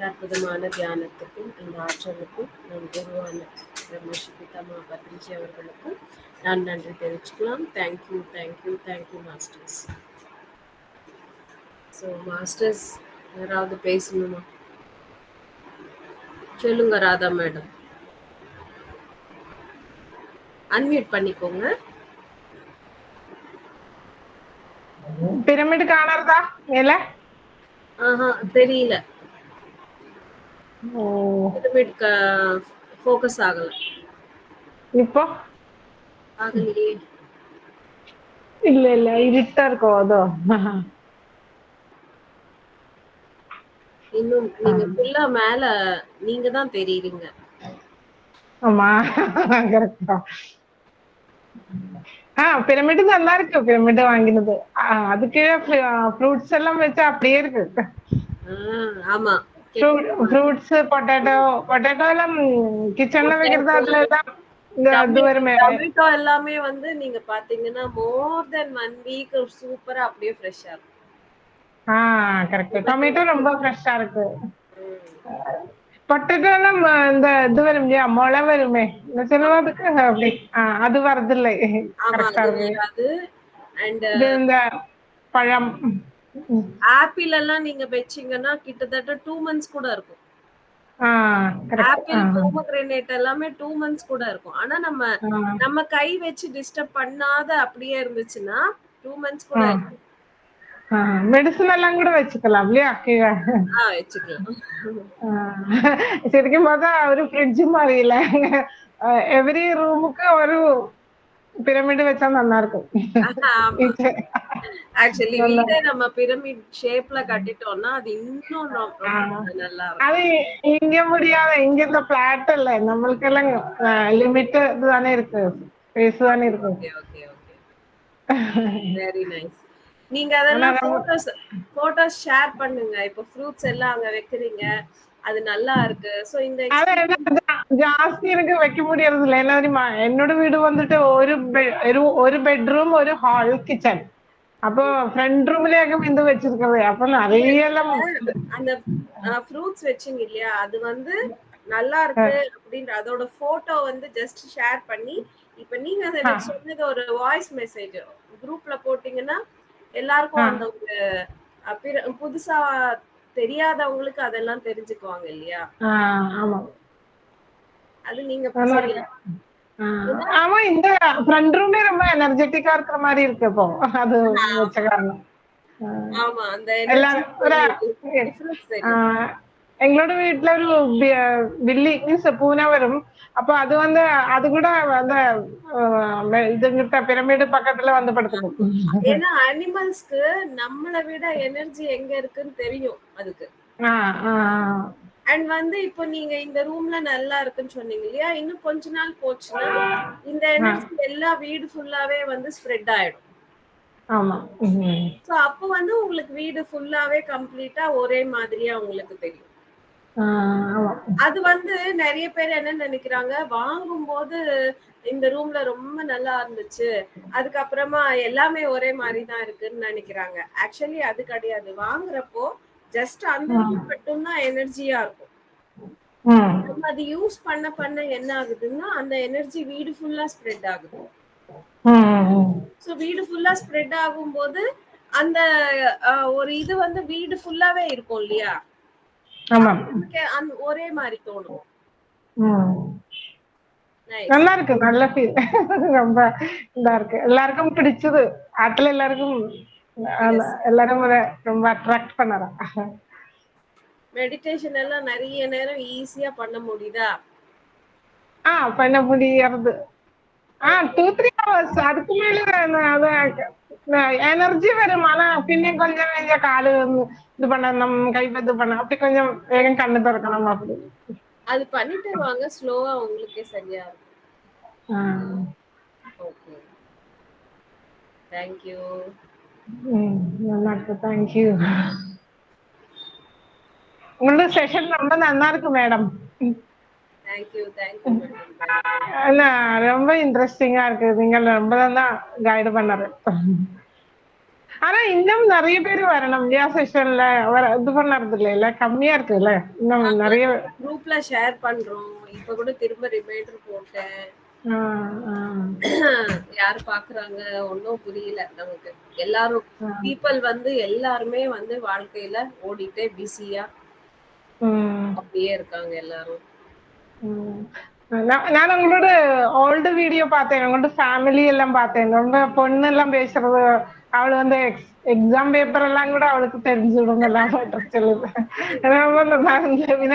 அற்புதமான தியானத்துக்கும் இந்த ஆற்றலுக்கும் நம் குருவான பிரம்மஸ்ரீ பிதாமா பத்ரிஜி அவர்களுக்கும் நான் நன்றி தெரிவிச்சுக்கலாம். Thank you thank you thank you masters. So masters யாராவது பேசணுமா? சொல்லுங்க ராதா மேடம். அன்மியூட் பண்ணிக்கோங்க. பிரமிட் காணறதா மேல? தெரியல. பிரமிட் ஃபோக்கஸ் ஆகல. இப்போ ஆகலையே. இல்ல இல்ல இருட்டா இருக்கும் அதோ. இன்னும் நீங்க ஃபுல்லா மேல நீங்க தான் தெரியுறீங்க. ஆமா கரெக்டா. பிரமிட் நல்லா இருக்கு. பிரமிட் வாங்கினது அதுக்கு ஃப்ரூட்ஸ் எல்லாம் வச்சா அப்படியே இருக்கு. ஆமா, ஃப்ரூட்ஸ் பொட்டேட்டோ எல்லாம் கிச்சன்ல வைக்கிறது அதுலதான் இது வருமே. டொமேட்டோ எல்லாமே வந்து நீங்க பாத்தீங்கன்னா மோர் தென் 1 வீக் சூப்பரா அப்படியே ஃப்ரெஷ்ஷா இருக்கும். கரெக்ட். டொமேட்டோ ரொம்ப ஃப்ரெஷ்ஷா இருக்கு. பொட்டேட்டோ எல்லாம் இந்த இது வரும் இல்லையா, முளை வருமே சிலவாதுக்கு அப்படி அது வரது இல்லை. கரெக்டா இருக்கு. இந்த பழம் ஆப்பிள் எல்லாம் நீங்க வச்சீங்கன்னா கிட்டத்தட்ட 2 months கூட இருக்கும். ஆப்பிள், போமோகிரானேட் எல்லாமே 2 months கூட இருக்கும். ஆனா நம்ம கை வச்சு டிஸ்டர்ப் பண்ணாத அப்படியே இருந்துச்சுன்னா 2 months கூட இருக்கும். மெடிசன் எல்லாம் கூட வச்சுக்கலாம் இல்லையா கீழே? வச்சுக்கலாம். ശരിക്കും பார்த்தா ஒரு ஃப்ரிட்ஜ் மாதிரி இல்ல, எவ்ரி ரூமுக்கு ஒரு பிரமிட் வச்சா நல்லா இருக்கும். ஆக்சுவலி வீடே நம்ம பிரமிட் ஷேப்ல கட்டிட்டோம்னா அது இன்னும் நல்லா இருக்கும். அது இங்க முடியாது, இங்க இந்த பிளாட் இல்ல, நம்மளுக்கு எல்லாம் லிமிட் இதுதானே இருக்கு, ஸ்பேஸ் தானே இருக்கு. Very nice. நீங்க அதெல்லாம் போட்டோஸ் ஷேர் பண்ணுங்க. இப்போ ஃப்ரூட்ஸ் எல்லாம் அங்க வைக்கிறீங்க, அது நல்லா இருக்கு. சோ இந்த ஜாஸ்தி எனக்கு வைக்க முடியறது இல்ல. என்ன தெரியுமா, என்னோட வீடு வந்துட்டு ஒரு பெட்ரூம் ஒரு ஹால் கிச்சன். அப்போ ஃப்ரண்ட் ரூம்லயும் இது வச்சிருக்கிறது. அப்ப நிறைய எல்லாம் அந்த ஃப்ரூட்ஸ் வச்சீங்க இல்லையா, அது வந்து நல்லா இருக்கு அப்படின்ற அதோட போட்டோ வந்து ஜஸ்ட் ஷேர் பண்ணி, இப்ப நீங்க எனக்கு சொன்னது ஒரு வாய்ஸ் மெசேஜ் குரூப்ல போட்டீங்கன்னா எல்லாருக்கும் அந்த ஒரு புதுசா தெரியாதவங்களுக்கு அதெல்லாம் தெரிஞ்சுக்குவாங்க இல்லையா. அது நீங்க ஆமா, இந்த ஃப்ரண்ட் ரூமே ரொம்ப எனர்ஜெட்டிக்கா இருக்கிற மாதிரி இருக்கு இப்போ அது வச்ச காரணம். ஆமா, அந்த எங்களோட வீட்டுல ஒரு பில்லி மீன்ஸ் பூனை வரும். அப்போ அது வந்து அது கூட அந்த இதுங்கிட்ட பிரமிடு பக்கத்துல வந்து படுத்துக்கும். ஏன்னா அனிமல்ஸ்க்கு நம்மளை விட எனர்ஜி எங்க இருக்குன்னு தெரியும் அதுக்கு. அண்ட் வந்து இப்போ நீங்க இந்த ரூம்ல நல்லா இருக்குன்னு சொன்னீங்க இல்லையா, இன்னும் கொஞ்ச நாள் போச்சுன்னா இந்த எனர்ஜி எல்லா வீடு ஃபுல்லாவே வந்து ஸ்ப்ரெட் ஆயிடும். சோ அப்போ வந்து உங்களுக்கு வீடு ஃபுல்லாவே கம்ப்ளீட்டா ஒரே மாதிரியா உங்களுக்கு தெரியும். அது வந்து நிறைய பேர் என்ன நினைக்கிறாங்க, வாங்கும் போது இந்த ரூம்ல ரொம்ப நல்லா இருந்துச்சு, அதுக்கப்புறமா எல்லாமே ஒரே மாதிரிதான் இருக்குன்னு நினைக்கிறாங்க. ஆக்சுவலி அது கிடையாது. வாங்குறப்போ ஜஸ்ட் அந்த ரூம் மட்டும்தான் எனர்ஜியா இருக்கும். நம்ம அது யூஸ் பண்ண பண்ண என்ன ஆகுதுன்னா அந்த எனர்ஜி வீடு ஃபுல்லா ஸ்ப்ரெட் ஆகுது. சோ வீடு ஃபுல்லா ஸ்ப்ரெட் ஆகும் போது அந்த ஒரு இது வந்து வீடு ஃபுல்லாவே இருக்கும் இல்லையா, ஒரே மாதிரி தோணும். நல்லா இருக்கு, நல்ல ஃபீல். ரொம்ப இதா இருக்கு, எல்லாருக்கும் பிடிச்சது. ஆட்டில் எல்லாருக்கும் எல்லாரும் ரொம்ப அட்ராக்ட் பண்ணறா. மெடிடேஷன் எல்லாம் நிறைய நேரம் ஈஸியா பண்ண முடியுதா? பண்ண முடியறது. 2-3 hours அதுக்கு மேல எனர்ஜி வரும். ஆனா பின்ன கொஞ்சம் காலு இது பண்ணணும், கை இது பண்ண, அப்படி கொஞ்சம் வேகம் கண்ணு திறக்கணும். அப்படி அது பண்ணிட்டு வாங்க, ஸ்லோவா உங்களுக்கே சரியா இருக்கும். Okay, thank you. நல்லா இருக்கு, தேங்க்யூ. உங்களோட செஷன் ரொம்ப நல்லா இருக்கு மேடம். ரொம்ப இன்ட்ரெஸ்டிங்கா இருக்கு. நீங்க ரொம்ப தான் கைடு பண்ணது. ஆனா இன்னும் நிறைய பேர் வரணும் இல்லையா செஷன்ல இது பண்ணறது இல்ல கம்மியா இருக்குல்ல இன்னும் நிறைய குரூப்ல ஷேர் பண்றோம். இப்ப கூட திரும்ப ரிமைண்டர் போட்டேன். யாரு பாக்குறாங்க ஒன்னும் புரியல நமக்கு. எல்லாரும் பீப்பிள் வந்து எல்லாருமே வந்து வாழ்க்கையில ஓடிட்டே பிஸியா அப்படியே இருக்காங்க எல்லாரும். நான் உங்களோட ஓல்டு வீடியோ பார்த்தேன். உங்களோட ஃபேமிலி எல்லாம் பார்த்தேன். ரொம்ப பொண்ணு எல்லாம் பேசுறது அவள் வந்து எக்ஸாம் பேப்பர் எல்லாம் கூட அவளுக்கு தெரிஞ்சுடும் எல்லாம் சொல்லுது.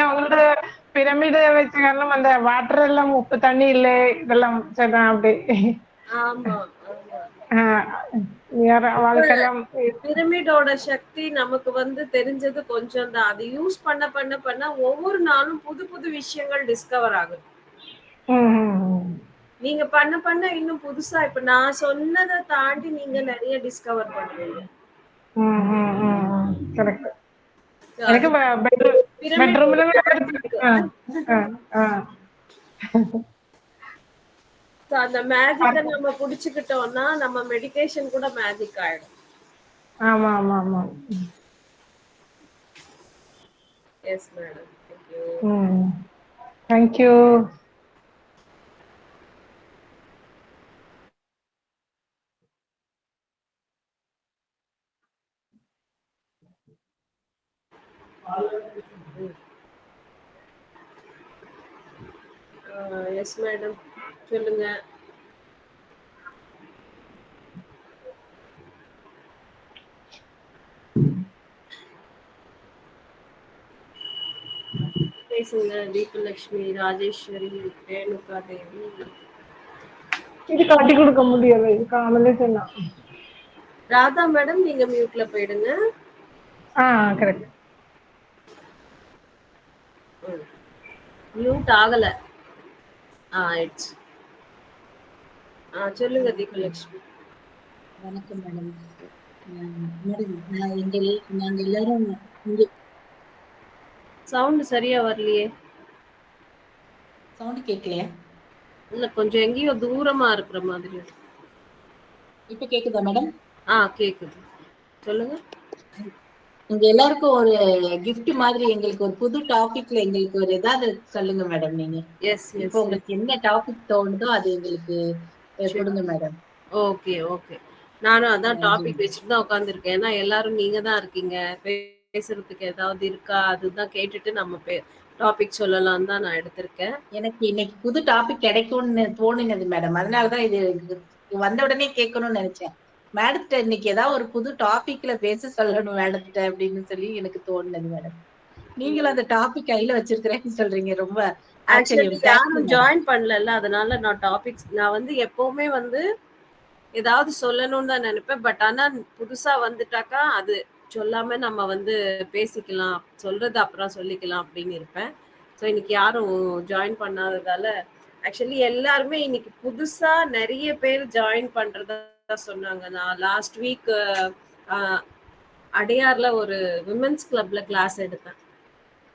அவங்களோட பிரமிடு வச்ச காரணம் அந்த வாட்டர் எல்லாம் உப்பு தண்ணி இல்லை இதெல்லாம் சொன்னேன் அப்படி. பிரமிடோட சக்தி நமக்கு வந்து தெரிஞ்சது கொஞ்சம் தான். அது யூஸ் பண்ண பண்ண பண்ண ஒவ்வொரு நாளும் புது புது விஷயங்கள் டிஸ்கவர் ஆகுது. நீங்க பண்ண பண்ண இன்னும் புதுசா இப்ப நான் சொன்னதை தாண்டி நீங்க நிறைய டிஸ்கவர் பண்ணுவீங்க. எனக்கு பெட்ரூம்ல அந்த மேஜிக்க நம்ம புடிச்சுக்கிட்டோம்னா நம்ம மெடிடேஷன் கூட மேஜிக் ஆயிடும். ஆமா ஆமா ஆமா. Yes madam. Thank you. Yes madam சொல்லுங்க. பேசுங்க. தீபலட்சுமி, ராஜேஸ்வரி, ரேணுகா தேவி. இது காட்டி கொடுக்க முடியாது. இது காணலே சொன்னா. ராதா மேடம் நீங்க மியூட்ல போயிடுங்க. கரெக்ட். மியூட் ஆகல. ஆயிடுச்சு. சொல்லுங்க தீபலட்சுமி. வணக்கம் மேடம். நாங்க எல்லாரும் சவுண்ட் சரியா வரலையே. சவுண்ட் கேட்கலையா? இல்ல கொஞ்சம் எங்கேயோ தூரமா இருக்கிற மாதிரி. இப்ப கேக்குதா மேடம்? கேக்குது. சொல்லுங்க. உங்க எல்லாருக்கும் ஒரு கிஃப்ட் மாதிரி எங்களுக்கு ஒரு புது டாபிக்ல எங்களுக்கு ஒரு ஏதாவது சொல்லுங்க மேடம். நீங்க இப்போ உங்களுக்கு என்ன டாபிக் தோணுதோ அது எங்களுக்கு கொடுங்க மேடம். Okay okay. நானும் அதான் டாபிக் வச்சுட்டு தான் உட்காந்துருக்கேன். ஏன்னா எல்லாரும் நீங்க தான் இருக்கீங்க. பேசுறதுக்கு ஏதாவது இருக்கா அதுதான் கேட்டுட்டு நம்ம டாபிக் சொல்லலாம் தான் நான் எடுத்திருக்கேன். எனக்கு இன்னைக்கு புது டாபிக் கிடைக்கும்னு தோணுனது மேடம். அதனாலதான் இது வந்த உடனே கேட்கணும்னு நினைச்சேன். மேடத்திட்ட இன்னைக்கு ஏதாவது ஒரு புது டாபிக்ல பேச சொல்லணும் மேடத்திட்ட அப்படின்னு சொல்லி எனக்கு தோணுனது மேடம். நீங்களும் அந்த டாபிக் கையில வச்சிருக்கிறேன்னு சொல்றீங்க. ரொம்ப ஆக்சுவலி யாரும் ஜாயின் பண்ணல, அதனால நான் வந்து எப்பவுமே வந்து ஏதாவது சொல்லணும்னு தான் நினைப்பேன். பட் ஆனா புதுசா வந்துட்டாக்கா அது சொல்லாம நம்ம வந்து பேசிக்கலாம், சொல்றது அப்புறம் சொல்லிக்கலாம் அப்படின்னு இருப்பேன். ஸோ இன்னைக்கு யாரும் ஜாயின் பண்ணாததால ஆக்சுவலி எல்லாருமே இன்னைக்கு புதுசா நிறைய பேர் ஜாயின் பண்றதா சொன்னாங்க. நான் லாஸ்ட் வீக் அடையார்ல ஒரு விமென்ஸ் கிளப்ல கிளாஸ் எடுத்தேன்.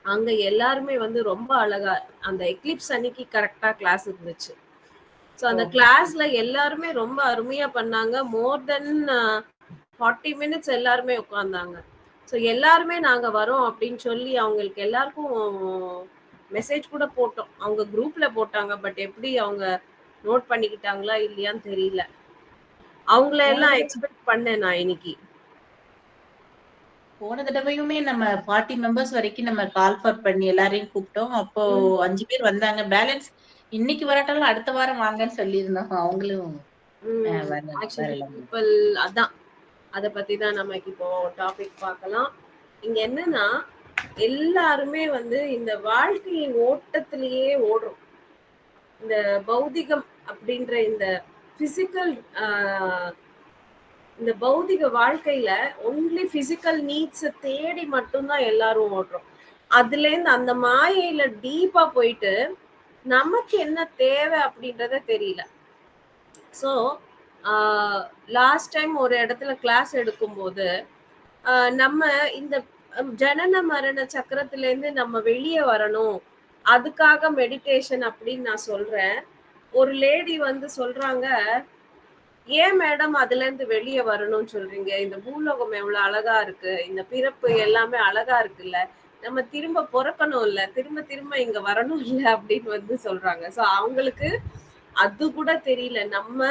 அங்க எல்லாருமே வந்து ரொம்ப அழகா அந்த எக்லிப்ஸ் அன்னைக்கு கரெக்டா கிளாஸ் இருந்துச்சு. ஸோ அந்த கிளாஸ்ல எல்லாருமே ரொம்ப அருமையா பண்ணாங்க. மோர் தென் 40 மினிட்ஸ் எல்லாருமே உட்கார்ந்தாங்க. ஸோ எல்லாருமே நாங்க வரோம் அப்படின்னு சொல்லி அவங்களுக்கு எல்லாருக்கும் மெசேஜ் கூட போட்டோம். அவங்க குரூப்ல போட்டாங்க. பட் எப்படி அவங்க நோட் பண்ணிக்கிட்டாங்களா இல்லையான்னு தெரியல. அவங்கள எல்லாம் எக்ஸ்பெக்ட் பண்ணேன் நான் இன்னைக்கு. போன தடவையுமே நம்ம 40 மெம்பர்ஸ் வரைக்கும் நம்ம கால் ஃபார் பண்ணி எல்லாரையும் கூப்பிட்டோம். அப்போ 5 பேர் வந்தாங்க. பேலன்ஸ் இன்னைக்கு வராட்டாலும் அடுத்த வாரம் வாங்கன்னு சொல்லியிருந்தோம். அவங்களும் அதான் அத பத்தி தான் நமக்கு இப்போ டாபிக் பார்க்கலாம். இங்க என்னன்னா எல்லாருமே வந்து இந்த வாழ்க்கையின் ஓட்டத்திலேயே ஓடுறோம். இந்த பௌதிகம் அப்படின்ற இந்த பிசிக்கல் இந்த பௌதிக வாழ்க்கையில ஒன்லி பிசிக்கல் நீட்ஸ் தேடி மட்டும்தான் எல்லாரும் ஓடுறோம். அதுல இருந்து அந்த மாயையில டீப்பா போயிட்டு நமக்கு என்ன தேவை அப்படின்றத தெரியல. ஸோ லாஸ்ட் டைம் ஒரு இடத்துல கிளாஸ் எடுக்கும்போது நம்ம இந்த ஜனன மரண சக்கரத்துல இருந்து நம்ம வெளியே வரணும், அதுக்காக மெடிடேஷன் அப்படின்னு நான் சொல்றேன். ஒரு லேடி வந்து சொல்றாங்க, ஏன் மேடம் அதுல இருந்து வெளியே வரணும்னு சொல்றீங்க? இந்த பூலோகம் எவ்வளவு அழகா இருக்கு, இந்த பிறப்பு எல்லாமே அழகா இருக்குல்ல, நம்ம திரும்ப பிறக்கணும் இல்ல, திரும்ப திரும்ப இங்க வரணும் இல்ல அப்படின்னு வந்து சொல்றாங்க. சோ அவங்களுக்கு அது கூட தெரியல. நம்ம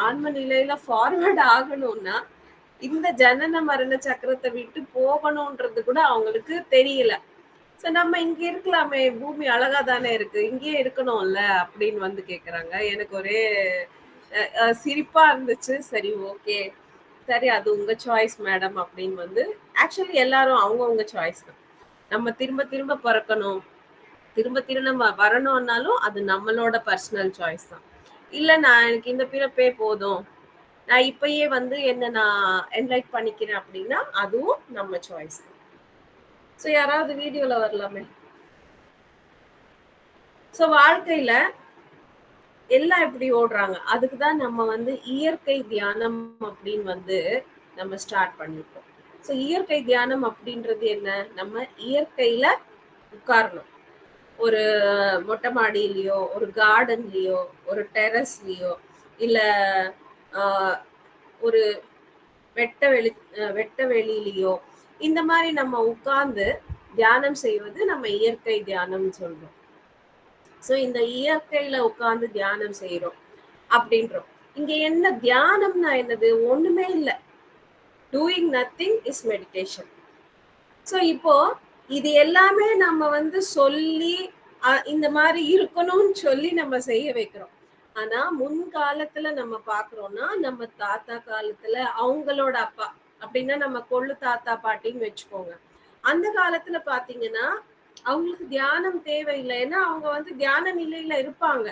ஆன்ம நிலையில ஃபார்வர்ட் ஆகணும்னா இந்த ஜனன மரண சக்கரத்தை விட்டு போகணும்ன்றது கூட அவங்களுக்கு தெரியல. சோ நம்ம இங்க இருக்கலாமே, பூமி அழகா தானே இருக்கு, இங்கேயே இருக்கணும்ல அப்படின்னு வந்து கேக்குறாங்க. எனக்கு ஒரே சிரிப்பா இருந்துச்சு. சரி, ஓகே, சரி, அது உங்க சாய்ஸ் மேடம் அப்படின்னு வந்து ஆக்சுவலி எல்லாரும் அவங்கவுங்க சாய்ஸ் தான். நம்ம திரும்ப திரும்ப பிறக்கணும், திரும்ப திரும்ப வரணும்னாலும் அது நம்மளோட பர்சனல் சாய்ஸ் தான். இல்ல நான் எனக்கு இந்த பிறப்பே போதும், நான் இப்பயே வந்து என்ன நான் என்லைட் பண்ணிக்கிறேன் அப்படின்னா அதுவும் நம்ம சாய்ஸ் தான். ஸோ யாராவது வீடியோல வரலாமே. ஸோ வாழ்க்கையில எல்லாம் எப்படி ஓடுறாங்க, அதுக்குதான் நம்ம வந்து இயற்கை தியானம் அப்படின்னு வந்து நம்ம ஸ்டார்ட் பண்ணிருக்கோம். ஸோ இயற்கை தியானம் அப்படின்றது என்ன? நம்ம இயற்கையில உட்காரணும். ஒரு மொட்டை மாடியிலயோ, ஒரு கார்டன்லயோ, ஒரு டெரஸ்லயோ, இல்ல ஒரு வெட்ட வெளியிலயோ இந்த மாதிரி நம்ம உட்கார்ந்து தியானம் செய்வது நம்ம இயற்கை தியானம் சொல்றோம். சோ இந்த இயற்கையில உட்கார்ந்து தியானம் செய்யறோம் அப்படின்றோம். இங்க என்ன தியானம்னா என்னது? ஒண்ணுமே இல்லை. Doing nothing is meditation. So இப்போ இது எல்லாமே நம்ம வந்து சொல்லி இந்த மாதிரி இருக்கணும்னு சொல்லி நம்ம செய்ய வைக்கிறோம். ஆனா முன்காலத்துல நம்ம பாக்குறோம்னா நம்ம தாத்தா காலத்துல அவங்களோட அப்பா அப்படின்னா நம்ம கொள்ளு தாத்தா பாட்டின்னு வச்சுக்கோங்க. அந்த காலத்துல பாத்தீங்கன்னா அவங்களுக்கு தியானம் தேவையில்லை. ஏன்னா அவங்க வந்து தியான நிலையில இருப்பாங்க.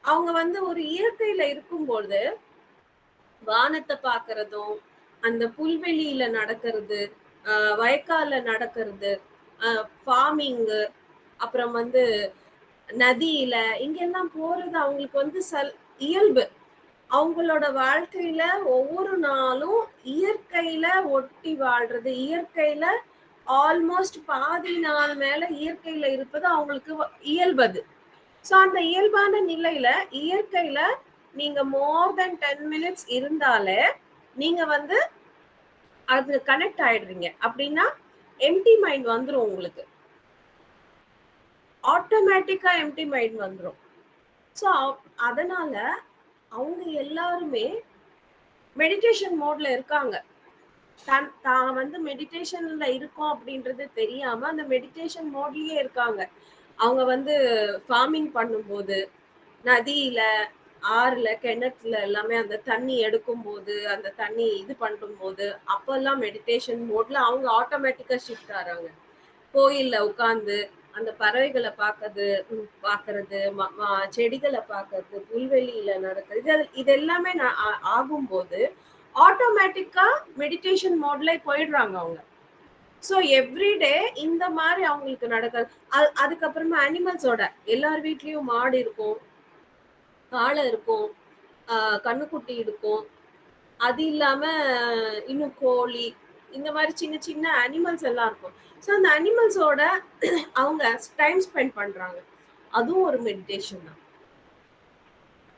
அவங்க வந்து ஒரு இயற்கையில இருக்கும்போது வானத்தை பாக்குறதும், அந்த புல்வெளியில நடக்கிறது, வயக்கால நடக்கிறது, ஃபார்மிங்கு, அப்புறம் வந்து நதியில இங்கெல்லாம் போறது அவங்களுக்கு வந்து இயல்பு. அவங்களோட வாழ்க்கையில ஒவ்வொரு நாளும் இயற்கையில ஒட்டி வாழ்றது, இயற்கையில ஆல்மோஸ்ட் பாதி நாள் மேல இயற்கையில இருப்பது அவங்களுக்கு இயல்பது. சோ அந்த இயல்பான நிலையில இயற்கையில நீங்க மோர் தென் 10 minutes இருந்தாலே நீங்க வந்து அது கனெக்ட் ஆயிடுறீங்க. அப்படின்னா எம்டி மைண்ட் வந்துரும் உங்களுக்கு, ஆட்டோமேட்டிக்கா எம்டி மைண்ட் வந்துரும். சோ அதனால அவங்க எல்லாருமே மெடிடேஷன் மோட்ல இருக்காங்க. தான் வந்து மெடிடேஷன்ல இருக்கோம் அப்படின்றது தெரியாம அந்த மெடிடேஷன் மோட்லயே இருக்காங்க. அவங்க வந்து ஃபார்மிங் பண்ணும்போது, நதியில, ஆறுல, கிணத்துல எல்லாமே அந்த தண்ணி எடுக்கும் போது, அந்த தண்ணி இது பண்ணும் போது அப்பெல்லாம் மெடிடேஷன் மோட்ல அவங்க ஆட்டோமேட்டிக்கா ஷிஃப்ட் ஆறாங்க. கோயில்ல உட்கார்ந்து அந்த பறவைகளை பாக்குறது, செடிகளை பாக்குறது, புல்வெளியில நடக்கிறது, இது எல்லாமே ஆகும்போது ஆட்டோமேட்டிக்கா மெடிடேஷன் மோட்ல போயிடுறாங்க அவங்க. சோ எவ்ரிடே இந்த மாதிரி அவங்களுக்கு நடக்குது. அதுக்கப்புறமா அனிமல்ஸோட எல்லார் வீட்லயும் மாடு இருக்கும், காளை இருக்கும், கண்ணுக்குட்டி இருக்கும். அது இல்லாம இன்னும் கோழி, இந்த மாதிரி சின்ன சின்ன அனிமல்ஸ் எல்லாம் இருக்கும். ஸோ அந்த அனிமல்ஸோட அவங்க டைம் ஸ்பெண்ட் பண்றாங்க. அதுவும் ஒரு மெடிடேஷன் தான்.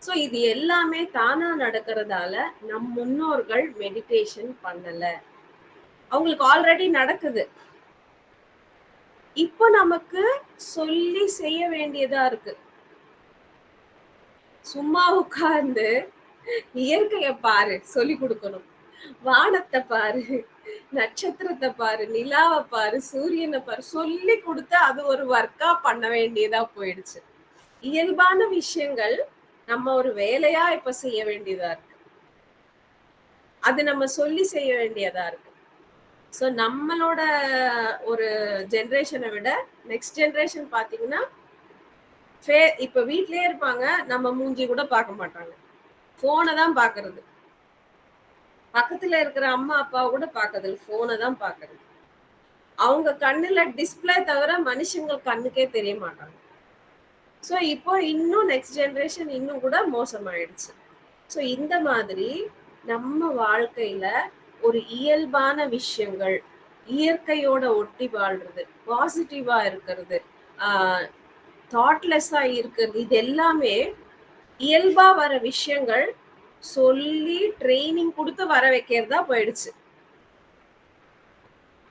ஸோ இது எல்லாமே தானா நடக்கிறதால நம் முன்னோர்கள் மெடிடேஷன் பண்ணல, அவங்களுக்கு ஆல்ரெடி நடக்குது. இப்போ நமக்கு சொல்லி செய்ய வேண்டியதா இருக்கு. சும்மா உட்கார்ந்து இயற்கைய பாரு சொல்லி கொடுக்கணும், வானத்தை பாரு, நட்சத்திரத்தை பாரு, நிலாவை பாரு, சூரியனை பாரு சொல்லி கொடுத்து அது ஒரு ஒர்க்கா பண்ண வேண்டியதா போயிடுச்சு. இயல்பான விஷயங்கள் நம்ம ஒரு வேலையா இப்ப செய்ய வேண்டியதா இருக்கு. அது நம்ம சொல்லி செய்ய வேண்டியதா இருக்கு. சோ நம்மளோட ஒரு ஜெனரேஷனை விட நெக்ஸ்ட் ஜெனரேஷன் பாத்தீங்கன்னா இப்ப வீட்லயே இருப்பாங்க, நம்ம மூஞ்சி கூட பார்க்க மாட்டாங்க, போனை தான் பாக்குறது. பக்கத்துல இருக்கிற அம்மா அப்பாவை கூட பாக்குறது, போனை தான் பாக்குறது. அவங்க கண்ணுல டிஸ்பிளே தவிர மனுஷங்க கண்ணுக்கே தெரிய மாட்டாங்க. சோ இப்போ இன்னும் நெக்ஸ்ட் ஜெனரேஷன் இன்னும் கூட மோசமாயிடுச்சு. சோ இந்த மாதிரி நம்ம வாழ்க்கையில ஒரு இயல்பான விஷயங்கள், இயற்கையோட ஒட்டி வாழ்றது, பாசிட்டிவா இருக்கிறது, தாட்லெஸ்ஸா இருக்கிறது, இது எல்லாமே இயல்பா வர விஷயங்கள் சொல்லி ட்ரைனிங் கொடுத்து வர வைக்கிறதா போயிடுச்சு.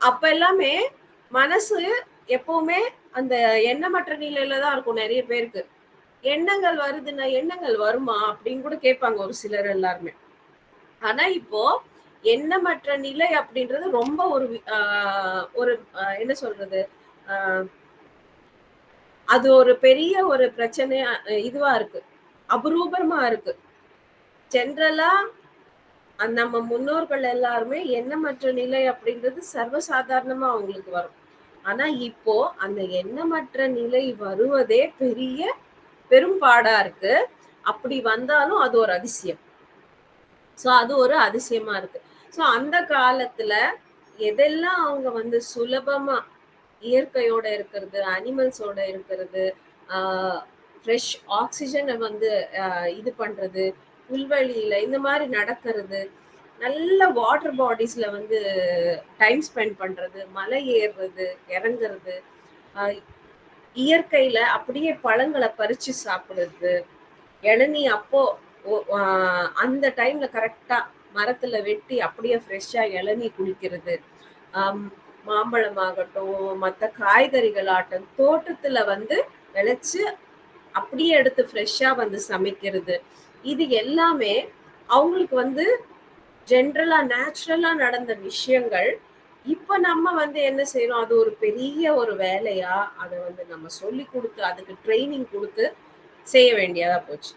அப்ப எல்லாமே மனசு எப்பவுமே அந்த எண்ணமற்ற நிலையில தான் இருக்கும் நிறைய பேருக்கு. எண்ணங்கள் வருதுன்னா எண்ணங்கள் வருமா அப்படின்னு கூட கேட்பாங்க ஒரு சிலர் எல்லாருமே. ஆனா இப்போ எண்ணமற்ற நிலை அப்படின்றது ரொம்ப ஒரு என்ன சொல்றது, அது ஒரு பெரிய ஒரு பிரச்சனையா இதுவா இருக்கு, அபரூபமா இருக்கு. ஜென்ரலா நம்ம முன்னோர்கள் எல்லாருமே எண்ணமற்ற நிலை அப்படின்றது சர்வசாதாரணமா அவங்களுக்கு வரும். ஆனா இப்போ அந்த எண்ணமற்ற நிலை வருவதே பெரிய பெரும்பாடா இருக்கு. அப்படி வந்தாலும் அது ஒரு அதிசயம். சோ அது ஒரு அதிசயமா இருக்கு. சோ அந்த காலத்துல எதெல்லாம் அவங்க வந்து சுலபமா இயற்கையோட இருக்கிறது, அனிமல்ஸோட இருக்கிறது, ஃப்ரெஷ் ஆக்சிஜனை வந்து இது பண்றது, புல்வெளியில இந்த மாதிரி நடக்கிறது, நல்ல வாட்டர் பாடிஸ்ல வந்து டைம் ஸ்பெண்ட் பண்றது, மலை ஏறுறது, இறங்குறது, இயற்கையில அப்படியே பழங்களை பறிச்சு சாப்பிடுறது, இளநீ அப்போ அந்த டைம்ல கரெக்டா மரத்துல வெட்டி அப்படியே ஃப்ரெஷ்ஷா இளநீ குடிக்கிறது, மாம்பழம் ஆகட்டும், மற்ற காய்கறிகள் ஆகட்டும், தோட்டத்துல வந்து விளைச்சு அப்படியே எடுத்து ஃப்ரெஷ்ஷா வந்து சமைக்கிறது, இது எல்லாமே அவங்களுக்கு வந்து ஜென்ரலா நேச்சுரலா நடந்த விஷயங்கள். இப்ப நம்ம வந்து என்ன செய்யறோம், அது ஒரு பெரிய ஒரு வேலையா அதை வந்து நம்ம சொல்லி கொடுத்து அதுக்கு ட்ரைனிங் கொடுத்து செய்ய வேண்டியதா போச்சு.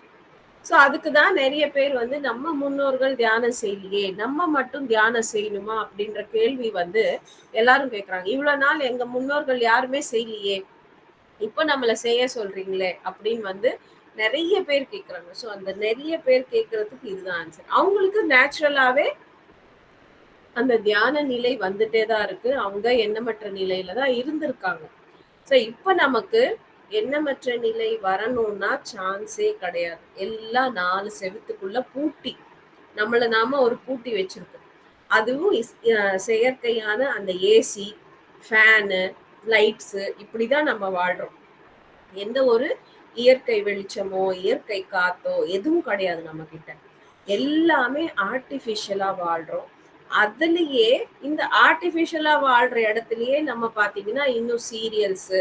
சோ அதுக்குதான் நிறைய பேர் வந்து நம்ம முன்னோர்கள் தியானம் செய்யலையே, நம்ம மட்டும் தியானம் செய்யணுமா அப்படின்ற கேள்வி வந்து எல்லாரும் கேட்கறாங்க. இவ்வளவு நாள் எங்க முன்னோர்கள் யாருமே செய்யலையே, இப்ப நம்மள செய்ய சொல்றீங்களே அப்படின்னு வந்து நிறைய பேர் கேட்கறாங்க. சோ அந்த நிறைய பேர் கேட்கறதுக்கு இதுதான் ஆன்சர். அவங்களுக்கு நேச்சுரலாவே அந்த தியான நிலை வந்துட்டே தான் இருக்கு. அவங்க எண்ணமற்ற நிலையில தான் இருந்திருக்காங்க. சோ இப்ப நமக்கு எண்ணமற்ற நிலை வரணும்னா சான்ஸே கிடையாது. எல்லாம் 4 செவத்துக்குள்ள பூட்டி நம்மள நாம ஒரு பூட்டி வச்சிருக்கோம். அதுவும் செயற்கையான அந்த ஏசி, ஃபேனு, லைட்ஸ், இப்படிதான் நம்ம வாழ்றோம். எந்த ஒரு இயற்கை வெளிச்சமோ இயற்கை காத்தோ எதுவும் கிடையாது நம்ம கிட்ட. எல்லாமே ஆர்டிபிஷியலா வாழ்றோம். அதுலயே இந்த ஆர்டிபிஷியலா வாழ்ற இடத்துலயே நம்ம பாத்தீங்கன்னா இன்னும் சீரியல்ஸ்,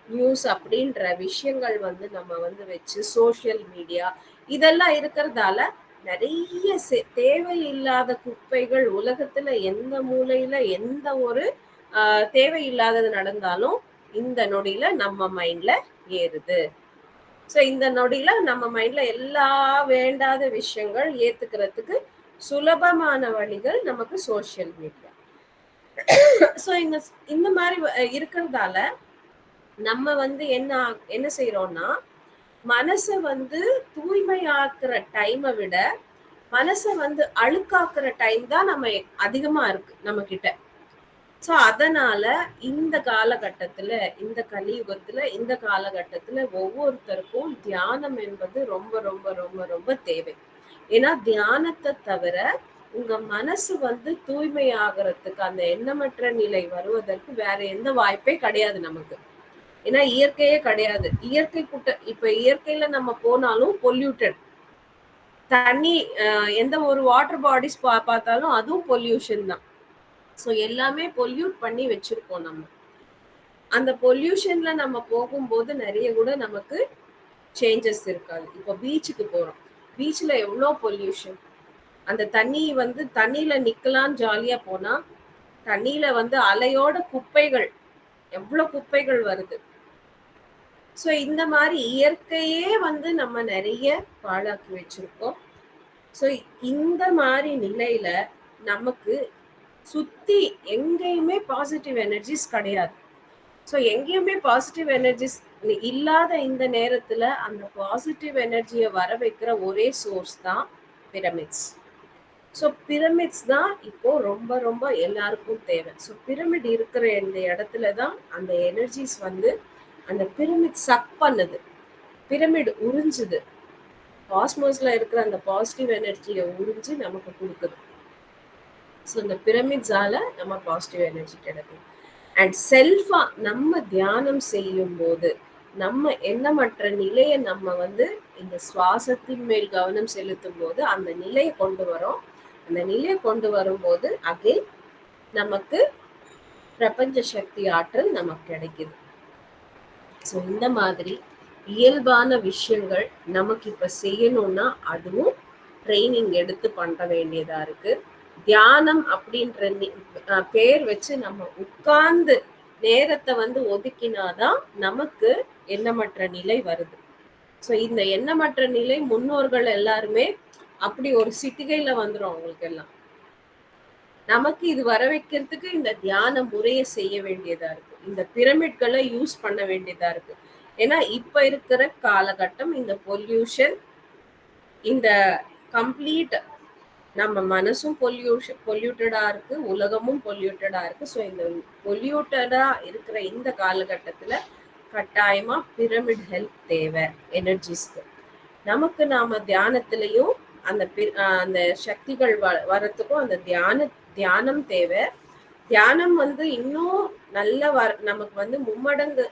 நியூஸ் அப்படின்ற விஷயங்கள் வந்து நம்ம வந்து வச்சு சோசியல் மீடியா இதெல்லாம் இருக்கிறதால நிறைய தேவையில்லாத குப்பைகள் உலகத்துல எந்த மூலையில எந்த ஒரு தேவையில்லாதது நடந்தாலும் இந்த நொடியில நம்ம மைண்ட்ல ஏறுது. சோ இந்த நொடியில நம்ம மைண்ட்ல எல்லா வேண்டாத விஷயங்கள் ஏத்துக்கிறதுக்கு சுலபமான வழிகள் நமக்கு சோசியல் மீடியா. சோ இந்த மாதிரி இருக்கிறதால நம்ம வந்து என்ன செய்யறோம்னா, மனசை வந்து தூய்மையாக்குற டைமை விட மனசை வந்து அழுக்காக்குற டைம் தான் நம்ம அதிகமா இருக்கு நம்ம கிட்ட. சோ அதனால இந்த காலகட்டத்துல, இந்த கலியுகத்துல, இந்த காலகட்டத்துல ஒவ்வொருத்தருக்கும் தியானம் என்பது ரொம்ப ரொம்ப ரொம்ப ரொம்ப தேவை. ஏன்னா தியானத்தை தவிர உங்க மனசு வந்து தூய்மை ஆகிறதுக்கு, அந்த எண்ணமற்ற நிலை வருவதற்கு வேற எந்த வாய்ப்பே கிடையாது நமக்கு. ஏன்னா இயற்கையே கிடையாது. இயற்கை இப்ப இயற்கையில நம்ம போனாலும் பொல்யூட்டட் தண்ணி, எந்த ஒரு வாட்டர் பாடிஸ் பார்த்தாலும் அதுவும் பொல்யூஷன் தான். ஸோ எல்லாமே பொல்யூட் பண்ணி வச்சிருக்கோம் நம்ம. அந்த பொல்யூஷன்ல நம்ம போகும்போது நிறைய கூட நமக்கு சேஞ்சஸ் இருக்காது. இப்போ பீச்சுக்கு போறோம், பீச்ல எவ்வளோ பொல்யூஷன். அந்த தண்ணி வந்து தண்ணியில நிக்கலான்னு ஜாலியா போனா தண்ணியில வந்து அலையோட குப்பைகள், எவ்வளவு குப்பைகள் வருது. ஸோ இந்த மாதிரி இயற்கையே வந்து நம்ம நிறைய பாழாக்கி வச்சிருக்கோம். ஸோ இந்த மாதிரி நிலையில நமக்கு சுத்தி எங்கேயுமே பாசிட்டிவ் எனர்ஜிஸ் கிடையாது. ஸோ எங்கேயுமே பாசிட்டிவ் எனர்ஜிஸ் இல்லாத இந்த நேரத்துல அந்த பாசிட்டிவ் எனர்ஜியை வர வைக்கிற ஒரே சோர்ஸ் தான் பிரமிட்ஸ். ஸோ பிரமிட்ஸ் தான் இப்போ ரொம்ப ரொம்ப எல்லாருக்கும் தேவை. ஸோ பிரமிட் இருக்கிற இந்த இடத்துல தான் அந்த எனர்ஜிஸ் வந்து அந்த பிரமிட் சக் பண்ணுது, பிரமிட் உறிஞ்சுது, காஸ்மோஸ்ல இருக்கிற அந்த பாசிட்டிவ் எனர்ஜியை உறிஞ்சு நமக்கு கொடுக்குது. ஸோ இந்த பிரமிட்ஸால நம்ம பாசிட்டிவ் எனர்ஜி கிடைக்கும். அண்ட் செல்ஃபா நம்ம தியானம் செய்யும் போது நம்ம எண்ணமற்ற நிலையை நம்ம வந்து இந்த சுவாசத்தின் மேல் கவனம் செலுத்தும் போது அந்த நிலையை கொண்டு வரோம். அந்த நிலையை கொண்டு வரும்போது அகைன் நமக்கு பிரபஞ்ச சக்தி ஆற்றல் நமக்கு கிடைக்குது. ஸோ இந்த மாதிரி இயல்பான விஷயங்கள் நமக்கு இப்ப செய்யணும்னா அதுவும் ட்ரைனிங் எடுத்து பண்ண வேண்டியதா இருக்கு. தியானம் அப்படின்ற பேர் வச்சு நம்ம உட்கார்ந்து நேரத்தை வந்து ஒதுக்கினாதான் நமக்கு எண்ணமற்ற நிலை வருது. ஸோ இந்த எண்ணமற்ற நிலை முன்னோர்கள் எல்லாருமே அப்படி ஒரு சிட்டிகையில வந்துரும் அவங்களுக்கு எல்லாம். நமக்கு இது வர வைக்கிறதுக்கு இந்த தியான முறையை செய்ய வேண்டியதா இருக்கு. இந்த பிரமிட்களை யூஸ் பண்ண வேண்டியதா இருக்கு. ஏன்னா இப்ப இருக்கிற காலகட்டம் இந்த பொல்யூஷன், இந்த கம்ப்ளீட் நம்ம மனசும் பொல்யூட்டடா இருக்கு, உலகமும் பொல்யூட்டடா இருக்கு. ஸோ இந்த பொல்யூட்டடா இருக்கிற இந்த காலகட்டத்துல கட்டாயமா பிரமிட் ஹெல்ப் தேவை எனர்ஜிஸ்க்கு. நமக்கு நாம தியானத்திலையும் அந்த சக்திகள் வரத்துக்கும் அந்த தியானம் தேவை. தியானம் வந்து இன்னும் நல்ல நமக்கு வந்து மும்மடங்கு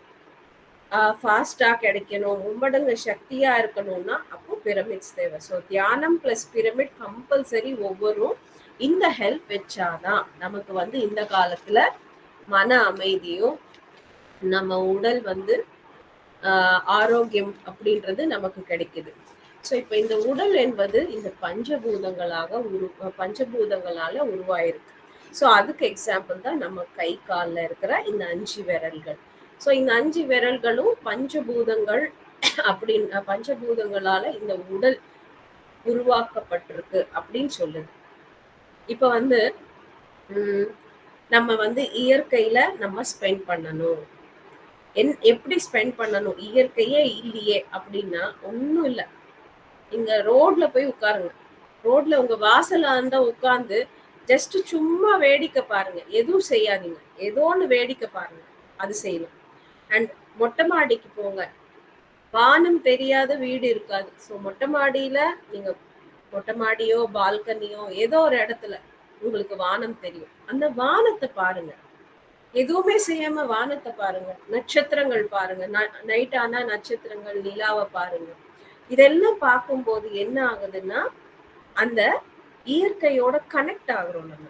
ஃபாஸ்டா கிடைக்கணும், மும்மடங்கு சக்தியா இருக்கணும்னா அப்போ பிரமிட்ஸ் தேவை. ஸோ தியானம் பிளஸ் பிரமிட் கம்பல்சரி ஒவ்வொரு இந்த ஹெல்ப் வச்சாதான் நமக்கு வந்து இந்த காலத்துல மன அமைதியும் நம்ம உடல் வந்து ஆரோக்கியம் அப்படின்றது நமக்கு கிடைக்குது. ஸோ இப்ப இந்த உடல் என்பது இந்த பஞ்சபூதங்களால உருவாயிருக்கு. ஸோ அதுக்கு எக்ஸாம்பிள் தான் நம்ம கை காலில் இருக்கிற இந்த 5 விரல்கள். ஸோ இந்த 5 விரல்களும் பஞ்சபூதங்கள் பஞ்சபூதங்களால இந்த உடல் உருவாக்கப்பட்டிருக்கு அப்படின்னு சொல்லுது. இப்ப வந்து நம்ம வந்து இயற்கையில நம்ம ஸ்பெண்ட் பண்ணணும். எப்படி ஸ்பெண்ட் பண்ணணும்? இயற்கையே இல்லையே அப்படின்னா ஒன்றும் இல்லை. இங்க ரோட்ல போய் உட்காருங்க. ரோட்ல உங்க வாசல்ல அந்த உட்கார்ந்து ஜஸ்ட் சும்மா வேடிக்கை பாருங்க. எதுவும் செய்யாதீங்க, ஏதோ ஒன்று வேடிக்கை பாருங்க, அது செய்யணும். அண்ட் மொட்டை மாடிக்கு போங்க. வானம் தெரியாத வீடு இருக்காது. ஸோ மொட்டை மாடியில நீங்க மொட்டை மாடியோ பால்கனியோ ஏதோ ஒரு இடத்துல உங்களுக்கு வானம் தெரியும். அந்த வானத்தை பாருங்க. எதுவுமே செய்யாம வானத்தை பாருங்க, நட்சத்திரங்கள் பாருங்க. நைட் ஆனா நட்சத்திரங்கள், நிலாவை பாருங்க. இதெல்லாம் பார்க்கும்போது என்ன ஆகுதுன்னா அந்த இயற்கையோட கனெக்ட் ஆகுறோம் நம்ம.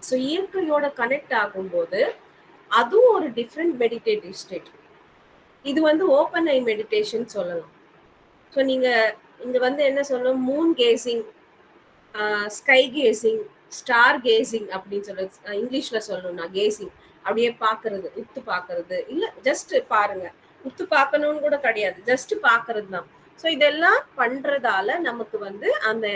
ஸோ இயற்கையோட கனெக்ட் ஆகும்போது அதுவும் ஒரு டிஃப்ரெண்ட் மெடிடேட்டிவ் ஸ்டேட். இது வந்து ஓப்பன் ஐ மெடிடேஷன் சொல்லலாம். ஸோ நீங்க இங்க வந்து என்ன சொல்லணும், மூன் கேசிங், ஸ்கை கேசிங், ஸ்டார் கேசிங் அப்படின்னு சொல்றது இங்கிலீஷ்ல சொல்லணும்னா கேசிங். அப்படியே பாக்குறது, உத்து பாக்குறது இல்ல, ஜஸ்ட் பாருங்க. உத்து பார்க்கணும்னு கூட கிடையாது, ஜஸ்ட் பாக்குறது தான். ஸோ இதெல்லாம் பண்றதால நமக்கு வந்து அந்த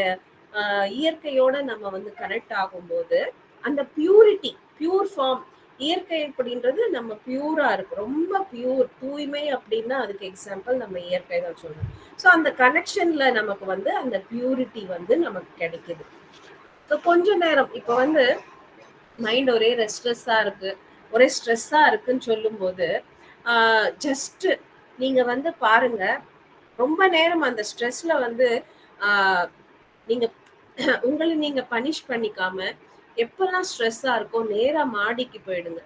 இயற்கையோட நம்ம வந்து கனெக்ட் ஆகும்போது அந்த பியூரிட்டி, பியூர் ஃபார்ம், இயற்கை அப்படின்றது நம்ம பியூரா இருக்கு, ரொம்ப பியூர், தூய்மை அப்படின்னா அதுக்கு எக்ஸாம்பிள் நம்ம இயற்கை தான் சொல்றோம். ஸோ அந்த கனெக்ஷன்ல நமக்கு வந்து அந்த பியூரிட்டி வந்து நமக்கு கிடைக்குது. ஸோ கொஞ்ச நேரம் இப்போ வந்து மைண்ட் ஒரே ரெஸ்ட்லெஸ்ஸா இருக்கு, ஒரே ஸ்ட்ரெஸ்ஸா இருக்குன்னு சொல்லும் போது ஜஸ்ட் நீங்க வந்து பாருங்க, ரொம்ப நேரம் அந்த ஸ்ட்ரெஸ்ல வந்து நீங்க உங்களை நீங்க பனிஷ் பண்ணிக்காம எப்பெல்லாம் ஸ்ட்ரெஸ்ஸா இருக்கோ நேரா மாடிக்கு போயிடுங்க.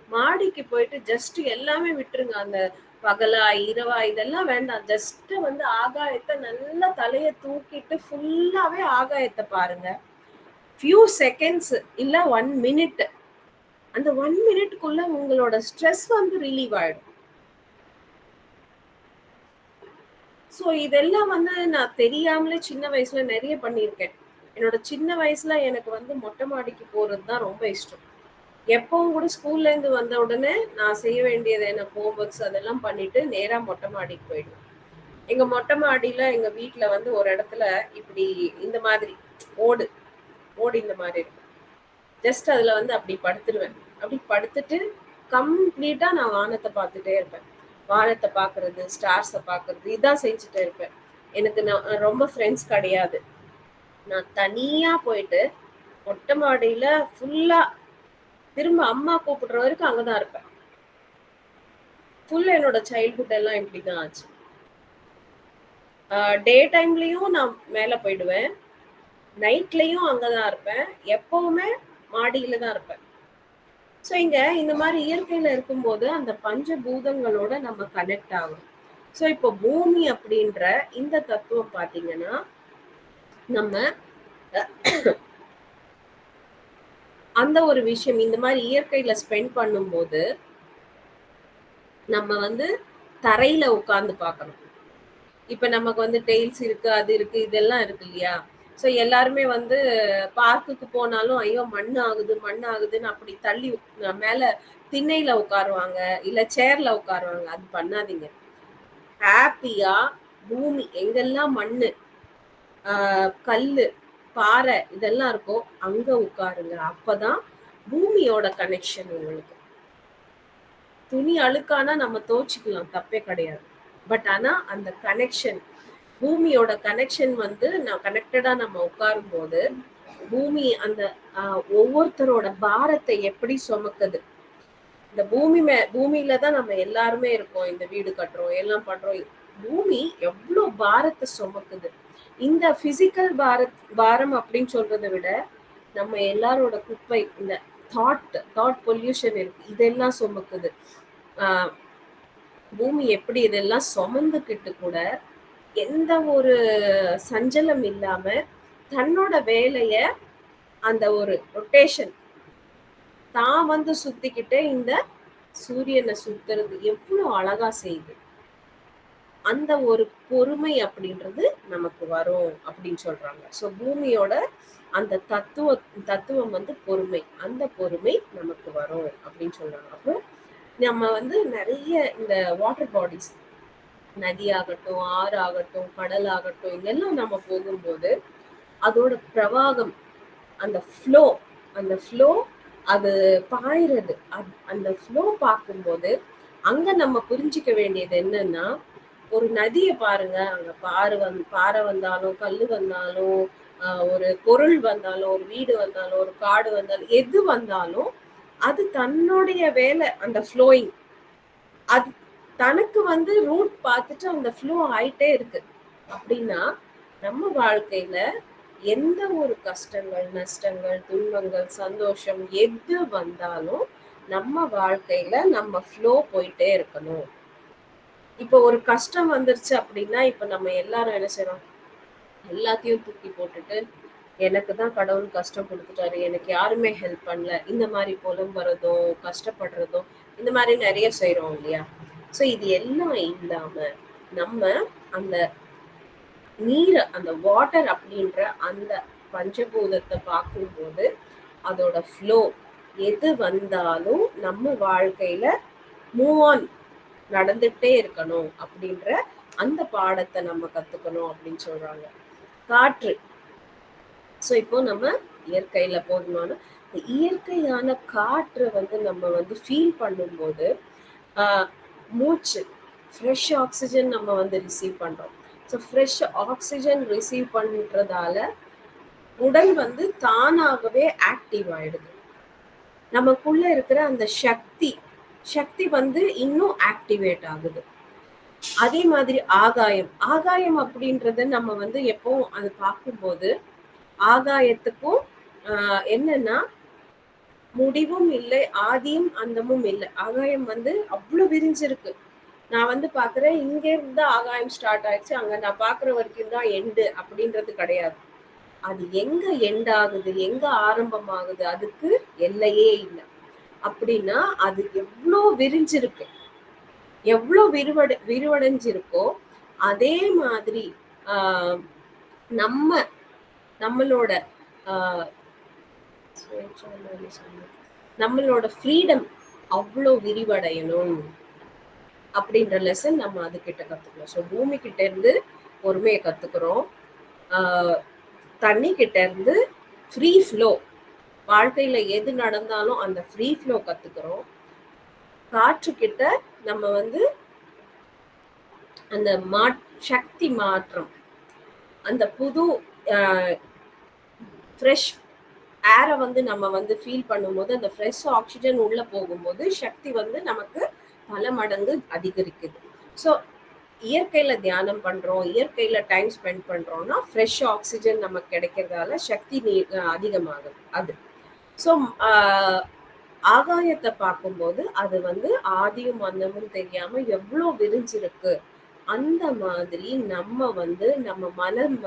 மாடிக்கு போயிட்டு ஜஸ்ட் எல்லாமே விட்டுருங்க. அந்த பகலா இரவா இதெல்லாம் வேண்டாம். ஜஸ்ட் வந்து ஆகாயத்தை நல்லா தலைய தூக்கிட்டு ஃபுல்லாவே ஆகாயத்தை பாருங்க. ஃபியூ செகண்ட்ஸ் இல்ல 1 மினிட். அந்த 1 மினிட்குள்ள உங்களோட ஸ்ட்ரெஸ் வந்து ரிலீவ் ஆயிடும். ஸோ இதெல்லாம் வந்து நான் தெரியாமலே சின்ன வயசுல நிறைய பண்ணியிருக்கேன். என்னோட சின்ன வயசுல எனக்கு வந்து மொட்டை மாடிக்கு போறது தான் ரொம்ப இஷ்டம். எப்பவும் கூட ஸ்கூல்ல இருந்து வந்த உடனே நான் செய்ய வேண்டியது என்ன, ஹோம் ஒர்க்ஸ் அதெல்லாம் பண்ணிட்டு நேரா மொட்டை மாடிக்கு போயிடுவேன். எங்க மொட்டை மாடியில எங்க வீட்டுல வந்து ஒரு இடத்துல இப்படி இந்த மாதிரி ஓடு இந்த மாதிரி இருக்கும். ஜஸ்ட் அதுல வந்து அப்படி படுத்துருவேன். அப்படி படுத்துட்டு கம்ப்ளீட்டா நான் வானத்தை பார்த்துட்டே இருப்பேன். வானத்தை பாக்குறது, ஸ்டார்ஸை பாக்குறது, இதான் செஞ்சுட்டு இருப்பேன். எனக்கு நான் ரொம்ப ஃப்ரெண்ட்ஸ் கிடையாது. நான் தனியா போயிட்டு மொட்டை மாடியில ஃபுல்லா திரும்ப அம்மா கூப்பிடுற வரைக்கும் அங்கதான் இருப்பேன். ஃபுல்லா என்னோட சைல்ட்ஹுட் எல்லாம் இப்படிதான் ஆச்சு. டே டைம்லயும் நான் மேல போயிடுவேன், நைட்லயும் அங்கதான் இருப்பேன், எப்பவுமே மாடியில தான் இருப்பேன். ஸோ இங்க இந்த மாதிரி இயற்கையில இருக்கும்போது அந்த பஞ்சபூதங்களோட நம்ம கனெக்ட் ஆகும். சோ இப்போ பூமி அப்படின்ற இந்த தத்துவம் பாத்தீங்கன்னா நம்ம அந்த ஒரு விஷயம் இந்த மாதிரி இயற்கையில ஸ்பெண்ட் பண்ணும்போது நம்ம வந்து தரையில உட்கார்ந்து பார்க்கணும். இப்ப நமக்கு வந்து டெய்ல்ஸ் இருக்கு, அது இருக்கு, இதெல்லாம் இருக்கு இல்லையா? சோ எல்லாருமே வந்து பார்க்குக்கு போனாலும் ஐயோ மண் ஆகுது மண் ஆகுதுன்னு அப்படி தள்ளி மேல திண்ணையில உட்காருவாங்க, இல்ல சேர்ல உட்காருவாங்க. அது பண்ணாதீங்க. ஹாப்பியா பூமி எங்கெல்லாம் மண்ணு, கல்லு, பாறை இதெல்லாம் இருக்கோ அங்க உட்காருங்க. அப்பதான் பூமியோட கனெக்ஷன் உங்களுக்கு. துணி அழுக்கானா நம்ம துவைச்சுக்கலாம், தப்பே கிடையாது. பட் ஆனா அந்த கனெக்ஷன், பூமியோட கனெக்ஷன் வந்து நான் கனெக்டடா நம்ம உட்காரும் போது பூமி அந்த ஒவ்வொருத்தரோட பாரத்தை எப்படி சுமக்குது. இந்த பூமியில தான் நம்ம எல்லாருமே இருக்கோம். இந்த வீடு கட்டுறோம், எல்லாம் பண்றோம். பூமி எவ்வளவு பாரத்தை சுமக்குது. இந்த பிசிக்கல் பாரம் அப்படின்னு சொல்றதை விட நம்ம எல்லாரோட குப்பை, இந்த தாட் பொல்யூஷன் இருக்கு, இதெல்லாம் சுமக்குது. பூமி எப்படி இதெல்லாம் சுமந்துக்கிட்டு கூட எந்த ஒரு சஞ்சலம் இல்லாம தன்னோட வேலைய அந்த ஒரு ரொட்டேஷன் தான் வந்து சுத்திக்கிட்டே இந்த சூரியனை சுத்துறது எவ்வளவு அழகா செய்யுது. அந்த ஒரு பொறுமை அப்படின்றது நமக்கு வரும் அப்படின்னு சொல்றாங்க. சோ பூமியோட அந்த தத்துவம் வந்து பொறுமை. அந்த பொறுமை நமக்கு வரும் அப்படின்னு சொல்றாங்க. அப்போ நம்ம வந்து நிறைய இந்த வாட்டர் பாடிஸ், நதி ஆகட்டும், ஆறு ஆகட்டும், கடல் ஆகட்டும், இதெல்லாம் நம்ம போகும்போது அதோட பிரவாகம், அந்த ஃப்ளோ அது பாயிறது, அந்த ஃப்ளோ பார்க்கும்போது அங்க நம்ம புரிஞ்சுக்க வேண்டியது என்னன்னா, ஒரு நதியை பாருங்க, அங்க பாறை வந்தாலும், கல்லு வந்தாலும், ஒரு பொருள் வந்தாலும், ஒரு வீடு வந்தாலும், ஒரு காடு வந்தாலும், எது வந்தாலும் அது தன்னுடைய வேலை, அந்த ஃப்ளோயிங், அது தனக்கு வந்து ரூட் பார்த்துட்டு அந்த ஃப்ளோ ஆயிட்டே இருக்கு. அப்படின்னா நம்ம வாழ்க்கையில எந்த ஒரு கஷ்டங்கள், நஷ்டங்கள், துன்பங்கள், சந்தோஷம் எது வந்தாலும் நம்ம வாழ்க்கையில நம்ம ஃப்ளோ போயிட்டே இருக்கணும். இப்ப ஒரு கஷ்டம் வந்துருச்சு அப்படின்னா இப்ப நம்ம எல்லாரும் என்ன செய்யறோம், எல்லாத்தையும் தூக்கி போட்டுட்டு எனக்கு தான் கடவுள் கஷ்டம் கொடுத்துட்டாரு, எனக்கு யாருமே ஹெல்ப் பண்ணல, இந்த மாதிரி புலம்புறதும் கஷ்டப்படுறதும் இந்த மாதிரி நிறைய செய்யறோம் இல்லையா? சோ இது எல்லாம் இல்லாம நம்ம அந்த நீரை, அந்த வாட்டர் அப்படின்ற அந்த பஞ்சபூதத்தை பார்க்கும்போது அதோட ஃப்ளோ எது வந்தாலும் நம்ம வாழ்க்கையில மூவ் ஆன் நடந்துட்டே இருக்கணும் அப்படின்ற அந்த பாடத்தை நம்ம கத்துக்கணும் அப்படின்னு சொல்றாங்க. காற்று. சோ இப்போ நம்ம இயற்கையில போதுமான இயற்கையான காற்று வந்து நம்ம வந்து ஃபீல் பண்ணும்போது மூச்சு, ஃப்ரெஷ் ஆக்சிஜன் நம்ம வந்து ரிசீவ் பண்றோம். ஸோ ஃப்ரெஷ் ஆக்சிஜன் ரிசீவ் பண்றதால உடல் வந்து தானாகவே ஆக்டிவ் ஆயிடுது. நமக்குள்ள இருக்கிற அந்த சக்தி வந்து இன்னும் ஆக்டிவேட் ஆகுது. அதே மாதிரி ஆகாயம் அப்படின்றத நம்ம வந்து எப்பவும் அது பார்க்கும்போது ஆகாயத்துக்கும் என்னன்னா முடிவும் இல்லை, ஆதியும் அந்தமும் இல்லை. ஆகாயம் வந்து அவ்வளவு விரிஞ்சிருக்கு. நான் வந்து பாக்குறேன், இங்க இருந்து ஆகாயம் ஸ்டார்ட் ஆயிடுச்சு, அங்க நான் பாக்குற வரைக்கும் தான் எண்டு அப்படின்றது கிடையாது. அது எங்க எண்ட் ஆகுது, எங்க ஆரம்பம் ஆகுது, அதுக்கு எல்லையே இல்லை. அப்படின்னா அது எவ்வளோ விரிஞ்சிருக்கு, எவ்வளோ விரிவடைஞ்சிருக்கோ அதே மாதிரி நம்மளோட நம்மளோட ஃப்ரீடம் அவ்வளோ விரிவடையணும் அப்படின்ற லெசன் நம்ம அது கிட்ட கத்துக்கணும். ஸோ பூமி கிட்ட இருந்து பொறுமையை கத்துக்கிறோம், தண்ணி கிட்ட இருந்து ஃப்ரீ ஃப்ளோ, வாழ்க்கையில எது நடந்தாலும் அந்த ஃப்ரீ ஃப்ளோ கத்துக்கிறோம். காற்று கிட்ட நம்ம வந்து அந்த சக்தி மாற்றம், அந்த புது ஃப்ரெஷ் ஏரை வந்து நம்ம வந்து ஃபீல் பண்ணும்போது அந்த ஃப்ரெஷ் ஆக்சிஜன் உள்ள போகும்போது சக்தி வந்து நமக்கு பல மடங்கு அதிகரிக்குது. ஸோ இயற்கையில தியானம் பண்றோம், இயற்கையில டைம் ஸ்பெண்ட் பண்றோம்னா ஃப்ரெஷ் ஆக்சிஜன் நமக்கு கிடைக்கிறதால சக்தி அதிகமாகுது. அது ஸோ ஆகாயத்தை பார்க்கும்போது அது வந்து ஆதியும் அந்தமும் தெரியாம எவ்வளவு விரிஞ்சிருக்கு அந்த மாதிரி நம்ம மனம்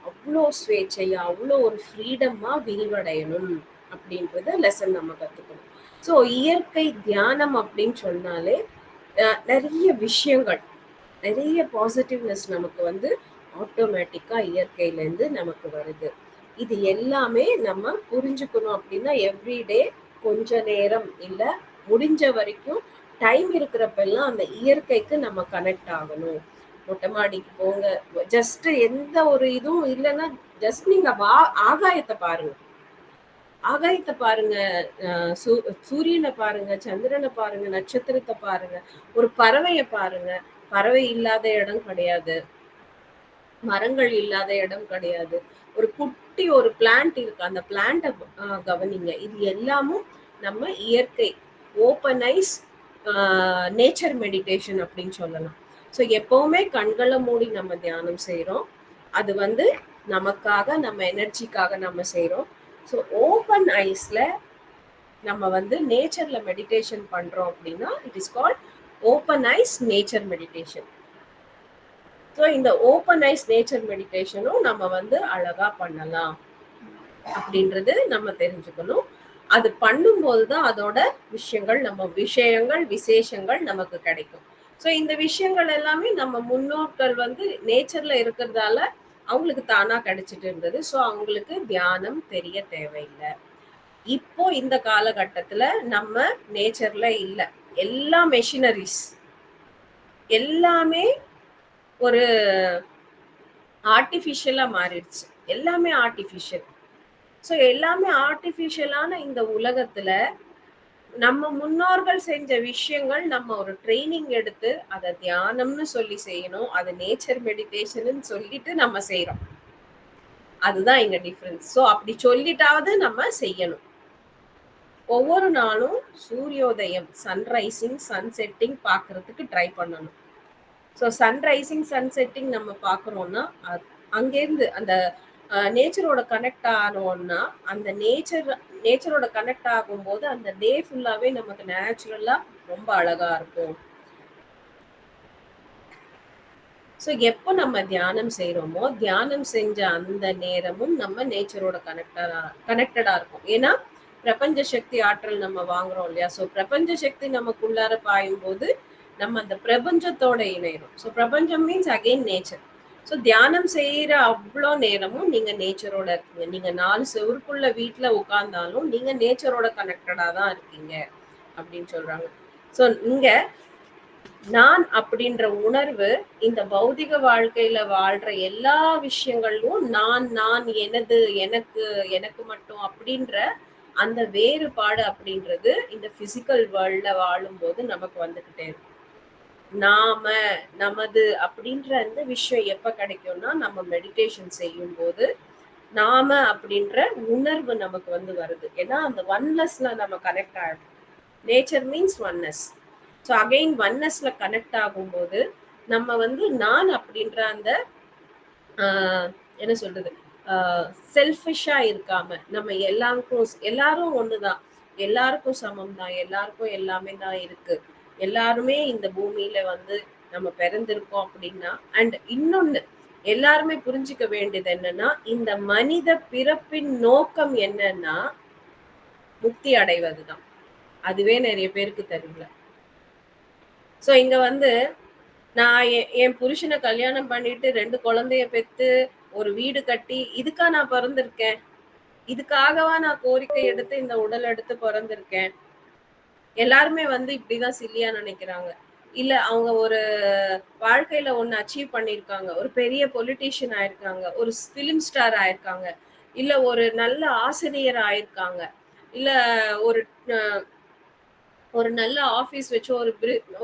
அவ்வளோ ஸ்வேச்சையா, அவ்வளோ ஒரு ஃப்ரீடமா விரிவடையணும் அப்படின்றத லெசன் நம்ம கத்துக்கணும். ஸோ இயற்கை தியானம் அப்படின்னு சொன்னாலே நிறைய விஷயங்கள், நிறைய பாசிட்டிவ்னஸ் நமக்கு ஆட்டோமேட்டிக்கா இயற்கையிலேருந்து நமக்கு வருது. இது எல்லாமே நம்ம புரிஞ்சுக்கணும் அப்படின்னா எவ்ரிடே கொஞ்ச நேரம் இல்ல முடிஞ்ச வரைக்கும் டைம் இருக்கிறப்பெல்லாம் அந்த இயற்கைக்கு நம்ம கனெக்ட் ஆகணும். மொட்டை மாடிக்கு போங்க, ஜஸ்ட் எந்த ஒரு இதுவும் இல்லைன்னா ஜஸ்ட் நீங்க ஆகாயத்தை பாருங்க, ஆகாயத்தை பாருங்க, சூரியனை பாருங்க, சந்திரனை பாருங்க, நட்சத்திரத்தை பாருங்க, ஒரு பறவைய பாருங்க. பறவை இல்லாத இடம் கிடையாது, மரங்கள் இல்லாத இடம் கிடையாது. ஒரு குட்டி ஒரு பிளான்ட் இருக்கு, அந்த பிளான்ட கவனிங்க. இது எல்லாமும் நம்ம இயற்கை ஓப்பன் ஐஸ் நேச்சர் மெடிடேஷன் அப்படின்னு சொல்லலாம். ஸோ எப்பவுமே கண்களை மூடி நம்ம தியானம் செய்யறோம். அது நமக்காக, நம்ம எனர்ஜிக்காக நம்ம செய்யறோம். ஸோ ஓப்பன் ஐஸ்ல நம்ம நேச்சர்ல மெடிடேஷன் பண்றோம் அப்படின்னா it is called open ice nature meditation. So இந்த ஓப்பன் ஐஸ் நேச்சர் மெடிடேஷனும் நம்ம அழகா பண்ணலாம் அப்படின்றது நம்ம தெரிஞ்சுக்கணும். அது பண்ணும்போது தான் அதோட விசேஷங்கள் நமக்கு கிடைக்கும். ஸோ இந்த விஷயங்கள் எல்லாமே நம்ம முன்னோர்கள் நேச்சர்ல இருக்கிறதால அவங்களுக்கு தானா கிடைச்சிட்டு இருந்தது. ஸோ அவங்களுக்கு தியானம் தெரிய தேவையில்லை. இப்போ இந்த காலகட்டத்துல நம்ம நேச்சர்ல இல்ல, எல்லா மெஷினரிஸ் எல்லாமே ஒரு ஆர்டிஃபிஷியலா மாறிடுச்சு. எல்லாமே ஆர்டிஃபிஷியல். ஸோ எல்லாமே ஆர்டிஃபிஷியலான இந்த உலகத்துல நம்ம முன்னோர்கள் செஞ்ச விஷயங்கள் நம்ம ஒரு ட்ரைனிங் எடுத்து அதை தியானம்னு சொல்லி செய்யணும், அதை நேச்சர் மெடிடேஷன் சொல்லிட்டு நம்ம செய்யறோம். அதுதான் இங்க டிஃபரன்ஸ். ஸோ அப்படி சொல்லிட்டாவது நம்ம செய்யணும். ஒவ்வொரு நாளும் சூரியோதயம், சன்ரைசிங், சன்செட்டிங் பார்க்கறதுக்கு ட்ரை பண்ணணும். ஸோ சன்ரைசிங், சன்செட்டிங் நம்ம பார்க்குறோம்னா அங்கேருந்து அந்த நேச்சரோட கனெக்ட் ஆனோம்னா அந்த நேச்சரோட கனெக்ட் ஆகும்போது அந்த டே ஃபுல்லாவே நமக்கு நேச்சுரலா ரொம்ப அழகா இருக்கும். ஸோ எப்போ நம்ம தியானம் செய்யறோமோ, தியானம் செஞ்ச அந்த நேரமும் நம்ம நேச்சரோட கனெக்டடா இருக்கும். ஏன்னா பிரபஞ்ச சக்தி ஆற்றல் நம்ம வாங்குறோம் இல்லையா? ஸோ பிரபஞ்ச சக்தி நமக்குள்ளார பாயும் போது நம்ம அந்த பிரபஞ்சத்தோட இணைகிறோம். ஸோ பிரபஞ்சம் மீன்ஸ் அகெயின் நேச்சர். ஸோ தியானம் செய்யற அவ்வளோ நேரமும் நீங்க நேச்சரோட இருக்கீங்க. நீங்க 4 செவருக்குள்ள வீட்டுல உட்கார்ந்தாலும் நீங்க நேச்சரோட கனெக்டடா தான் இருக்கீங்க அப்படின்னு சொல்றாங்க. ஸோ இங்க நான் அப்படின்ற உணர்வு இந்த பௌதிக வாழ்க்கையில வாழ்ற எல்லா விஷயங்களும் நான் எனது, எனக்கு மட்டும் அப்படின்ற அந்த வேறுபாடு அப்படின்றது இந்த பிசிக்கல் வேர்ல்ட்ல வாழும்போது நமக்கு வந்துகிட்டே இருக்கும். நாம, நமது அப்படின்ற அந்த விஷயம் எப்ப கிடைக்கும்னா நம்ம மெடிடேஷன் செய்யும் போது நாம அப்படின்ற உணர்வு நமக்கு வருது. ஏன்னா அந்த ஒன்னஸ்ல நம்ம கனெக்ட் ஆகும். Nature means oneness. So again ஒன்னஸ்ல கனெக்ட் ஆகும்போது நம்ம நான் அப்படின்ற அந்த என்ன சொல்றது, செல்ஃபிஷா இருக்காம நம்ம எல்லாரும் ஒண்ணுதான், எல்லாருக்கும் சமம் தான், எல்லாருக்கும் எல்லாமே தான் இருக்கு, எல்லாருமே இந்த பூமியில நம்ம பிறந்திருக்கோம் அப்படின்னா. அண்ட் இன்னொன்னு எல்லாருமே புரிஞ்சுக்க வேண்டியது என்னன்னா, இந்த மனித பிறப்பின் நோக்கம் என்னன்னா முக்தி அடைவதுதான். அதுவே நிறைய பேருக்கு தெரியல. ஸோ இங்க நான் என் புருஷனை கல்யாணம் பண்ணிட்டு 2 குழந்தைய பெத்து ஒரு வீடு கட்டி இதுக்கா நான் பிறந்திருக்கேன்? இதுக்காகவா நான் கோரிக்கை எடுத்து இந்த உடல் எடுத்து பிறந்திருக்கேன்? எல்லாருமே இப்படிதான் சில்லியா நினைக்கிறாங்க. இல்ல அவங்க ஒரு வாழ்க்கையில ஒண்ணு அச்சீவ் பண்ணிருக்காங்க, ஒரு பெரிய பொலிட்டீஷியன் ஆயிருக்காங்க, ஒரு பிலிம் ஸ்டார் ஆயிருக்காங்க, இல்ல ஒரு நல்ல ஆசிரியர் ஆயிருக்காங்க, இல்ல ஒரு நல்ல ஆபீஸ் வச்சு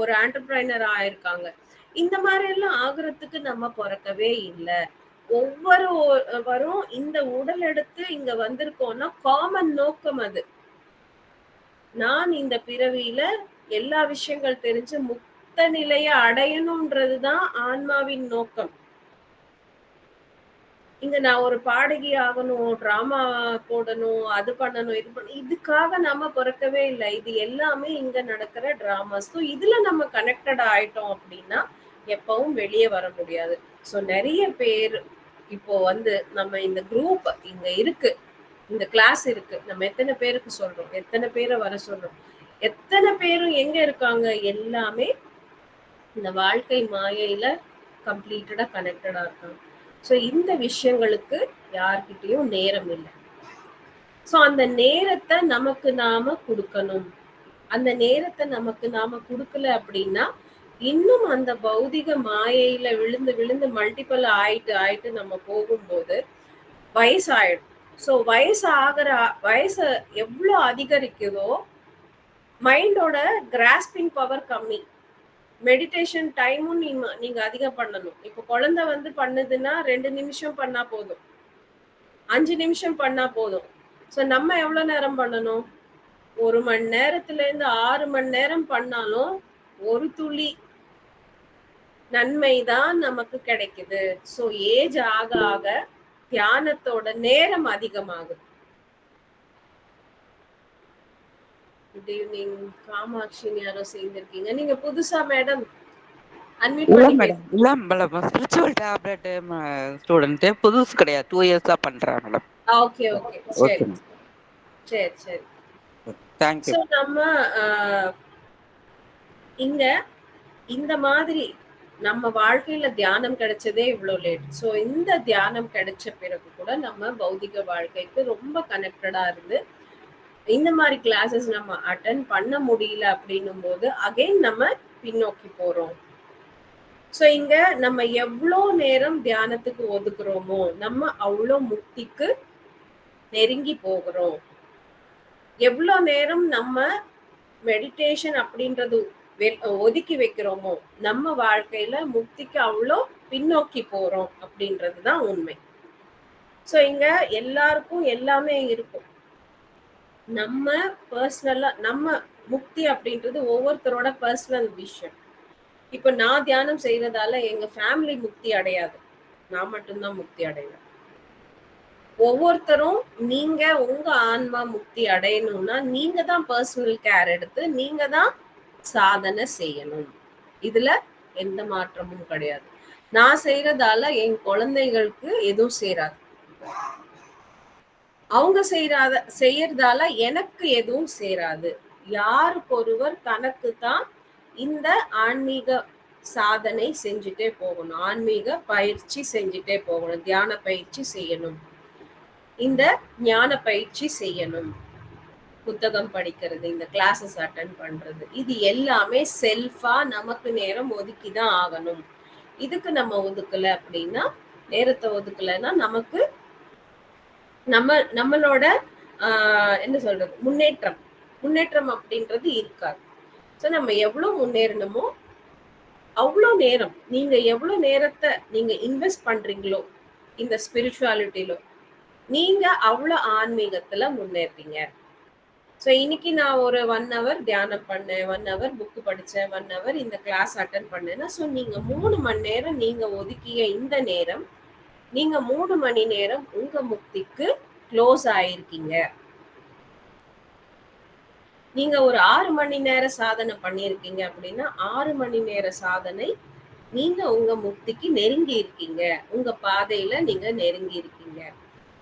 ஒரு ஆண்டர்பிரைனர் ஆயிருக்காங்க. இந்த மாதிரி எல்லாம் ஆகுறதுக்கு நம்ம பிறக்கவே இல்லை. ஒவ்வொருவரும் இந்த உடல் எடுத்து இங்க வந்திருக்கோம்னா காமன் நோக்கம் அது. நான் இந்த பிறவியில எல்லா விஷயங்கள் தெரிஞ்சு முக்த நிலைய அடையணும்ன்றதுதான் ஆன்மாவின் நோக்கம். இங்க நான் ஒரு பாடகி ஆகணும், டிராமா போடணும், அது பண்ணணும், இது பண்ணணும், இதுக்காக நம்ம பிறக்கவே இல்லை. இது எல்லாமே இங்க நடக்கிற டிராமாஸ். இதுல நம்ம கனெக்டட் ஆயிட்டோம் அப்படின்னா எப்பவும் வெளியே வர முடியாது. ஸோ நிறைய பேர் இப்போ வந்து நம்ம இந்த குரூப் இங்க இருக்கு, இந்த கிளாஸ் இருக்கு, நம்ம எத்தனை பேருக்கு சொல்றோம், எத்தனை பேரை வர சொல்றோம், எத்தனை பேரும் எங்க இருக்காங்க, எல்லாமே இந்த வாழ்க்கை மாயையில கம்ப்ளீட்டடா கனெக்டடா இருக்காங்க. ஸோ இந்த விஷயங்களுக்கு யார்கிட்டயும் நேரம் இல்லை. ஸோ அந்த நேரத்தை நமக்கு நாம கொடுக்கணும். அந்த நேரத்தை நமக்கு நாம கொடுக்கல அப்படின்னா இன்னும் அந்த பௌதிக மாயையில விழுந்து விழுந்து மல்டிபிள் ஆயிட்டு நம்ம போகும்போது வயசாயிடும். ஸோ வயசு எவ்வளவு அதிகரிக்குதோ மைண்டோட கிராஸ்பிங் பவர் கம்மி. மெடிடேஷன் டைமும் நீங்க அதிகம் பண்ணணும். இப்போ குழந்தை வந்து பண்ணுதுன்னா 2 நிமிஷம் பண்ணா போதும், 5 நிமிஷம் பண்ணா போதும். ஸோ நம்ம எவ்வளவு நேரம் பண்ணணும்? 1 மணி நேரத்துல இருந்து 6 மணி நேரம் பண்ணாலும் ஒரு துளி நன்மைதான் நமக்கு கிடைக்குது. ஸோ ஏஜ் ஆக ஆக தியானத்தோட நேரம் அதிகமாகுது. குட் ஈவினிங் காமாட்சி, யாரோ சேர்ந்திருக்கீங்க, நீங்க புதுசா மேடம்? ஸ்பிரிச்சுவல் டேப்லெட் ஸ்டூடண்ட், புதுசு கிடையாது, 2 இயர்ஸா பண்றேன் மேடம். ஓகே ஓகே, சரி சரி சரி, தேங்க் யூ. நம்ம இங்க இந்த மாதிரி நம்ம வாழ்க்கையில தியானம் கிடைச்சதே இவ்வளவு லேட். ஸோ இந்த தியானம் கிடைச்ச பிறகு கூட நம்ம பௌதிக வாழ்க்கைக்கு ரொம்ப கனெக்டடா இருந்து இந்த மாதிரி கிளாஸஸ் நம்ம அட்டென்ட் பண்ண முடியல அப்படின்னும் போது அகைன் நம்ம பின்னோக்கி போறோம். ஸோ இங்க நம்ம எவ்வளோ நேரம் தியானத்துக்கு ஒதுக்குறோமோ நம்ம அவ்வளோ முக்திக்கு நெருங்கி போகிறோம். எவ்வளோ நேரம் நம்ம மெடிடேஷன் அப்படின்றது ஒதுக்கி வைக்கிறோமோ நம்ம வாழ்க்கையில முக்திக்கு அவ்வளோ பின்னோக்கி போறோம் அப்படின்றதுதான் உண்மை. ஸோ இங்க எல்லாருக்கும் எல்லாமே இருக்கும். நம்ம பர்சனலா நம்ம முக்தி அப்படின்றது ஒவ்வொருத்தரோட பர்சனல் விஷயம். இப்ப நான் தியானம் செய்யறதால எங்க ஃபேமிலி முக்தி அடையாது, நான் மட்டும்தான் முக்தி அடைவேன். ஒவ்வொருத்தரும் நீங்க உங்க ஆன்மா முக்தி அடையணும்னா நீங்க தான் பர்சனல் கேர் எடுத்து நீங்க தான் சாதனை செய்யணும். இதுல எந்த மாற்றமும் கிடையாது. நான் செய்யறதால என் குழந்தைகளுக்கு எதுவும் சேராது, அவங்க செய்யறதால எனக்கு எதுவும் சேராது. யாருக்கு ஒருவர் தனக்கு தான் இந்த ஆன்மீக சாதனை செஞ்சுட்டே போகணும், ஆன்மீக பயிற்சி செஞ்சுட்டே போகணும், தியான பயிற்சி செய்யணும், இந்த ஞான பயிற்சி செய்யணும், புத்தகம் படிக்கிறது, இந்த கிளாஸஸ் அட்டென்ட் பண்றது, இது எல்லாமே செல்ஃபா நமக்கு நேரம் ஒதுக்கிதான் ஆகணும். இதுக்கு நம்ம ஒதுக்கல அப்படின்னா, நேரத்தை ஒதுக்கலைன்னா நமக்கு நம்மளோட என்ன சொல்றது முன்னேற்றம் அப்படின்றது இருக்காது. ஸோ நம்ம எவ்வளவு முன்னேறணுமோ அவ்வளோ நேரம், நீங்க எவ்வளவு நேரத்தை நீங்க இன்வெஸ்ட் பண்றீங்களோ இந்த ஸ்பிரிச்சுவாலிட்டியில நீங்க அவ்வளவு ஆன்மீகத்துல முன்னேறீங்க. ஸோ இன்னைக்கு நான் ஒரு 1 hour தியானம் பண்ணேன், 1 hour புக்கு படிச்சேன், 1 hour இந்த கிளாஸ் அட்டன் பண்ணேன்னா ஸோ நீங்க 3 மணி நேரம் நீங்க ஒதுக்கிய இந்த நேரம், நீங்க 3 மணி நேரம் உங்க முக்திக்கு க்ளோஸ் ஆயிருக்கீங்க. நீங்க ஒரு 6 மணி நேர சாதனை பண்ணியிருக்கீங்க அப்படின்னா 6 மணி நேர சாதனை நீங்க உங்க முக்திக்கு நெருங்கி இருக்கீங்க, உங்க பாதையில நீங்க நெருங்கி இருக்கீங்க.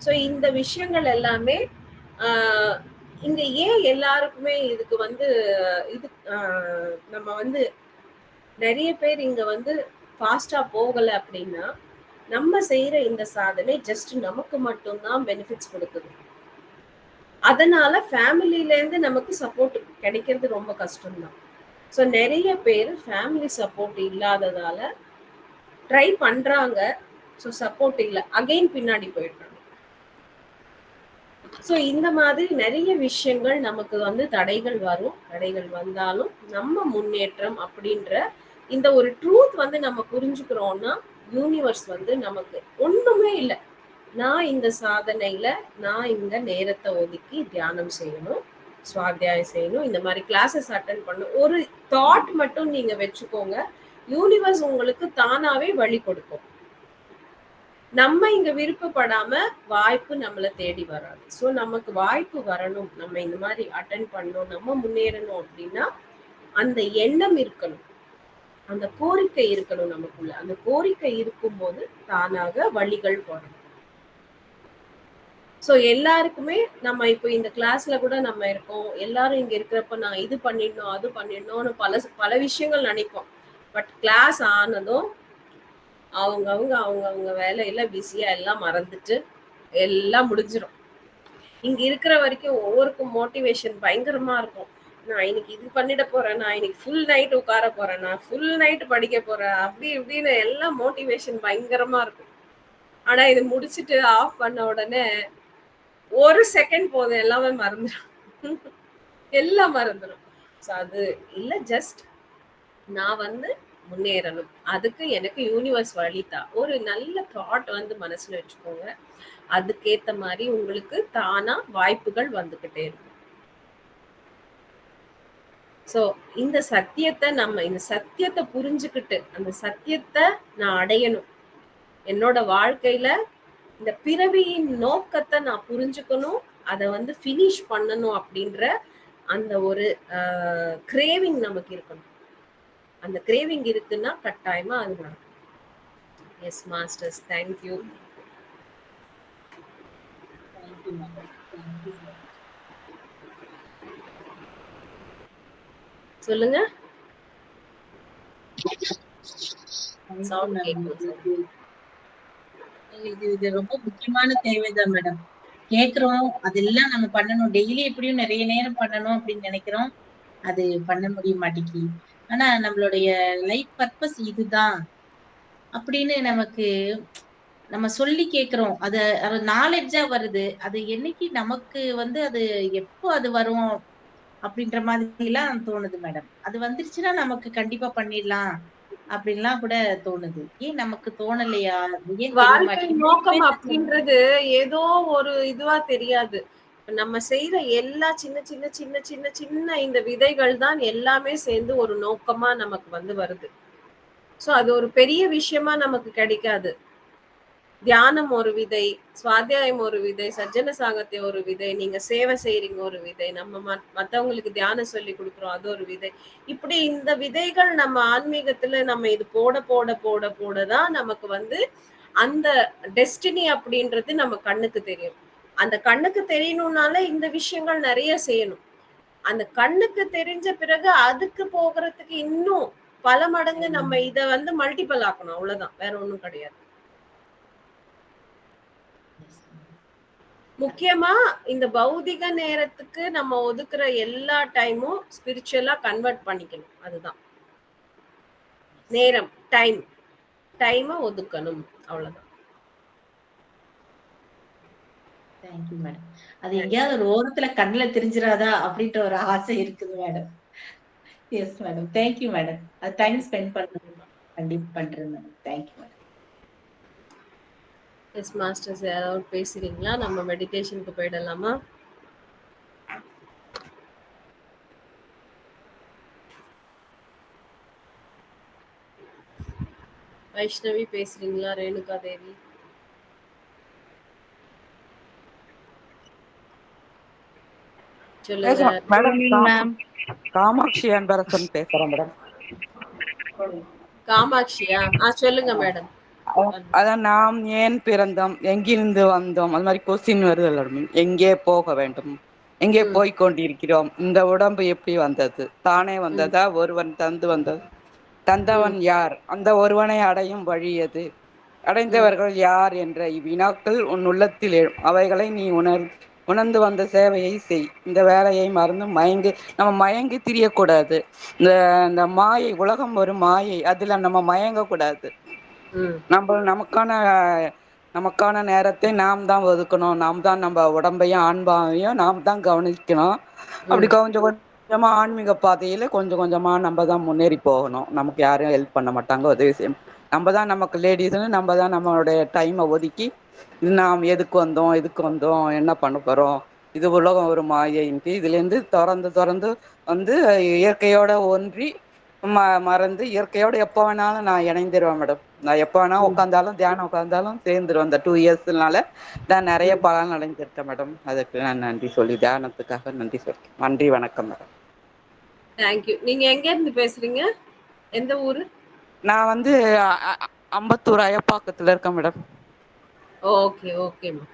ஸோ இந்த விஷயங்கள் எல்லாமே இங்க ஏன் எல்லாருக்குமே இதுக்கு வந்து இது நம்ம வந்து நிறைய பேர் இங்க வந்து ஃபாஸ்டா போகல அப்படின்னா நம்ம செய்யற இந்த சாதனை ஜஸ்ட் நமக்கு மட்டும்தான் பெனிஃபிட்ஸ் கொடுக்குது. அதனால ஃபேமிலில இருந்து நமக்கு சப்போர்ட் கிடைக்கிறது ரொம்ப கஷ்டம்தான். ஸோ நிறைய பேர் ஃபேமிலி சப்போர்ட் இல்லாததால ட்ரை பண்றாங்க, ஸோ சப்போர்ட் இல்லை, அகைன் பின்னாடி போயிடுறாங்க. ஸோ இந்த மாதிரி நிறைய விஷயங்கள் நமக்கு வந்து தடைகள் வரும். தடைகள் வந்தாலும் நம்ம முன்னேற்றம் அப்படின்ற இந்த ஒரு ட்ரூத் வந்து நம்ம புரிஞ்சுக்கிறோம்னா யூனிவர்ஸ் வந்து நமக்கு ஒண்ணுமே இல்லை, நான் இந்த சாதனையில நான் இந்த நேரத்தை ஒதுக்கி தியானம் செய்யணும், சுவாத்தியாயம் செய்யணும், இந்த மாதிரி கிளாஸஸ் அட்டென்ட் பண்ணணும், ஒரு தாட் மட்டும் நீங்க வச்சுக்கோங்க, யூனிவர்ஸ் உங்களுக்கு தானாவே வழி கொடுக்கும். நம்ம இங்க விருப்பப்படாம வாய்ப்பு நம்மளை தேடி வராது. ஸோ நமக்கு வாய்ப்பு வரணும், நம்ம இந்த மாதிரி அட்டென்ட் பண்ணணும், நம்ம முன்னேறணும் அப்படின்னா அந்த எண்ணம் இருக்கணும். அந்த கோரிக்கை இருக்கணும் நமக்குள்ள. அந்த கோரிக்கை இருக்கும்போது தானாக வழிகள் போறோம். சோ எல்லாருக்குமே நம்ம இப்போ இந்த கிளாஸ்ல கூட நம்ம இருக்கோம். எல்லாரும் இங்க இருக்கிறப்ப நான் இது பண்ணிடணும், அது பண்ணிடணும்னு பல விஷயங்கள் நினைப்போம். பட் கிளாஸ் ஆனதும் அவங்க வேலையில பிஸியா எல்லாம் மறந்துட்டு எல்லாம் முடிஞ்சிடும். இங்க இருக்கிற வரைக்கும் ஒவ்வொருக்கும் மோட்டிவேஷன் பயங்கரமா இருக்கும். நான் இன்னைக்கு இது பண்ணிட போறேன், நான் இன்னைக்கு ஃபுல் நைட் உட்கார போறேன், நான் ஃபுல் நைட் படிக்க போறேன், அப்படி இப்படின்னு எல்லாம் மோட்டிவேஷன் பயங்கரமா இருக்கும். ஆனா இது முடிச்சுட்டு ஆஃப் பண்ண உடனே ஒரு செகண்ட் போதும் எல்லாமே மறந்துடும். எல்லாம் மறந்துடும். அது இல்ல, ஜஸ்ட் நான் முன்னேறணும், அதுக்கு எனக்கு யூனிவர்ஸ் வழிதா. ஒரு நல்ல தாட் மனசுல வச்சுக்கோங்க. அதுக்கேத்த மாதிரி உங்களுக்கு தானா வாய்ப்புகள் வந்துகிட்டே இருக்கும். சோ இந்த சத்தியத்தை புரிஞ்சுக்கிட்டு அந்த சத்தியத்தை நான் அடையணும். என்னோட வாழ்க்கையில இந்த பிறவியின் நோக்கத்தை நான் புரிஞ்சுக்கணும், அதை ஃபினிஷ் பண்ணணும் அப்படின்ற அந்த ஒரு கிரேவிங் நமக்கு இருக்கணும். அந்த கிரேவிங் இருக்குன்னா கட்டாயமா அது நடக்கும். S masters, thank you. சொல்லுங்க. இது ரொம்ப முக்கியமான தேவைதான் மேடம். கேக்குறோம், அதெல்லாம் நம்ம பண்ணணும். டெய்லி எப்படியும் நிறைய நேரம் பண்ணணும் அப்படின்னு நினைக்கிறோம். அது பண்ண முடிய மாட்டேங்கி. ஆனா நம்மளுடைய லைஃப் பர்பஸ் இதுதான் அப்படின்னு நமக்கு நம்ம சொல்லி கேக்குறோம். அது நாலேஜா வருது. அது என்னைக்கு நமக்கு அது எப்போ அது வரும் அப்படின்ற மாதிரி எல்லாம் தோணுது மேடம். அது வந்துருச்சுன்னா நமக்கு கண்டிப்பா பண்ணிடலாம் அப்படின்லாம் கூட தோணுது. ஏன் நமக்கு தோணலையா? ஏன் தெரிய வாழ்க்கை மாட்டேங்குது? நோக்கம் அப்படின்றது ஏதோ ஒரு இதுவா தெரியாது. நம்ம செய்யற எல்லா சின்ன சின்ன சின்ன சின்ன சின்ன இந்த விதைகள் தான் எல்லாமே சேர்ந்து ஒரு நோக்கமா நமக்கு வருது. சோ அது ஒரு பெரிய விஷயமா நமக்கு கிடைக்காது. தியானம் ஒரு விதை, சுவாத்தியாயம் ஒரு விதை, சஜ்ஜன சாங்கத்தியம் ஒரு விதை, நீங்க சேவை செய்யறீங்க ஒரு விதை, நம்ம மத்தவங்களுக்கு தியானம் சொல்லி கொடுக்குறோம் அது ஒரு விதை. இப்படி இந்த விதைகள் நம்ம ஆன்மீகத்துல நம்ம இது போட போட போட போடதான் நமக்கு அந்த டெஸ்டினி அப்படின்றது நம்ம கண்ணுக்கு தெரியும். அந்த கண்ணுக்கு தெரியணும்னால இந்த விஷயங்கள் நிறைய செய்யணும். அந்த கண்ணுக்கு தெரிஞ்ச பிறகு அதுக்கு போகிறதுக்கு இன்னும் பல மடங்கு நம்ம இத மல்டிபிள் ஆக்கணும். அவ்வளவுதான், வேற ஒண்ணும் கிடையாது. முக்கியமா இந்த பௌதிக நேரத்துக்கு நம்ம ஒதுக்குற எல்லா டைமும் ஸ்பிரிச்சுவலா கன்வெர்ட் பண்ணிக்கணும். அதுதான் நேரம், டைம் ஒதுக்கணும், அவ்வளவுதான். Thank you madam. அது எங்கேயாவது ஒரு ஓரத்துல கண்ணுல தெரிஞ்சிராதா அப்படின்ற ஒரு ஆசை இருக்குது madam. Yes madam, thank you madam. அது டைம் ஸ்பெண்ட் பண்ணணும், கண்டிப்பா பண்றேன் madam. Thank you madam. S masters, யாராவது பேசுறீங்களா? நம்ம மெடிடேஷனுக்கு போயிடலாமா? வைஷ்ணவி பேசுறீங்களா? ரேணுகா தேவி சொல்லுங்க. மேடம், காமாட்சி அன்பரசன் பேசுறேன் மேடம். காமாட்சியா? சொல்லுங்க மேடம். அதான், நாம் ஏன் பிறந்தோம், எங்கிருந்து வந்தோம், அது மாதிரி கொஸ்டின் வருது. எங்கே போக வேண்டும், எங்கே போய் கொண்டிருக்கிறோம், இந்த உடம்பு எப்படி வந்தது, தானே வந்ததா, ஒருவன் தந்து வந்தது, தந்தவன் யார், அந்த ஒருவனை அடையும் வழி எது, அடைந்தவர்கள் யார் என்ற இவ்வினாக்கள் உன் உள்ளத்தில் எழும். அவைகளை நீ உணர்ந்து வந்த சேவையை செய். இந்த வேலையை மறந்து நம்ம மயங்கி திரியக்கூடாது. இந்த மாயை, உலகம் ஒரு மாயை, அதுல நம்ம மயங்க கூடாது. நமக்கான நேரத்தை நாம் தான் ஒதுக்கணும். நாம் தான் நம்ம உடம்பையும் ஆன்மாவையும் நாம் தான் கவனிக்கணும். அப்படி கொஞ்சம் கொஞ்சமா ஆன்மீக பாதையில கொஞ்சம் கொஞ்சமா நம்ம தான் முன்னேறி போகணும். நமக்கு யாரும் ஹெல்ப் பண்ண மாட்டாங்க, உதவி செய்யும். நம்ம தான் நமக்கு லேடிஸ்ன்னு நம்ம தான் நம்மளுடைய டைமை ஒதுக்கி நாம் எதுக்கு வந்தோம், என்ன பண்ண போறோம், இது உலகம் ஒரு மாயைன்ட்டு இதுலேருந்து திறந்து இயற்கையோட ஒன்றி மறந்து இயற்கையோட எப்போ வேணாலும் நான் இணைந்துருவேன் மேடம். நான் எப்போ வேணா உட்காந்தாலும் தியானம் உட்காந்தாலும் சேர்ந்துருவேன். அந்த 2 இயர்ஸ்னால நான் நிறைய பலன் அடைஞ்சிருக்கேன் மேடம். அதுக்கு நான் நன்றி சொல்லி, தியானத்துக்காக நன்றி சொல்லி, நன்றி, வணக்கம் மேடம். தேங்க்யூ. நீங்க எங்க இருந்து பேசுறீங்க? எந்த ஊரு? நான் வந்து அம்பத்தூர் அயப்பாக்கத்துல இருக்கேன் மேடம். ஓகே ஓகேம்மா.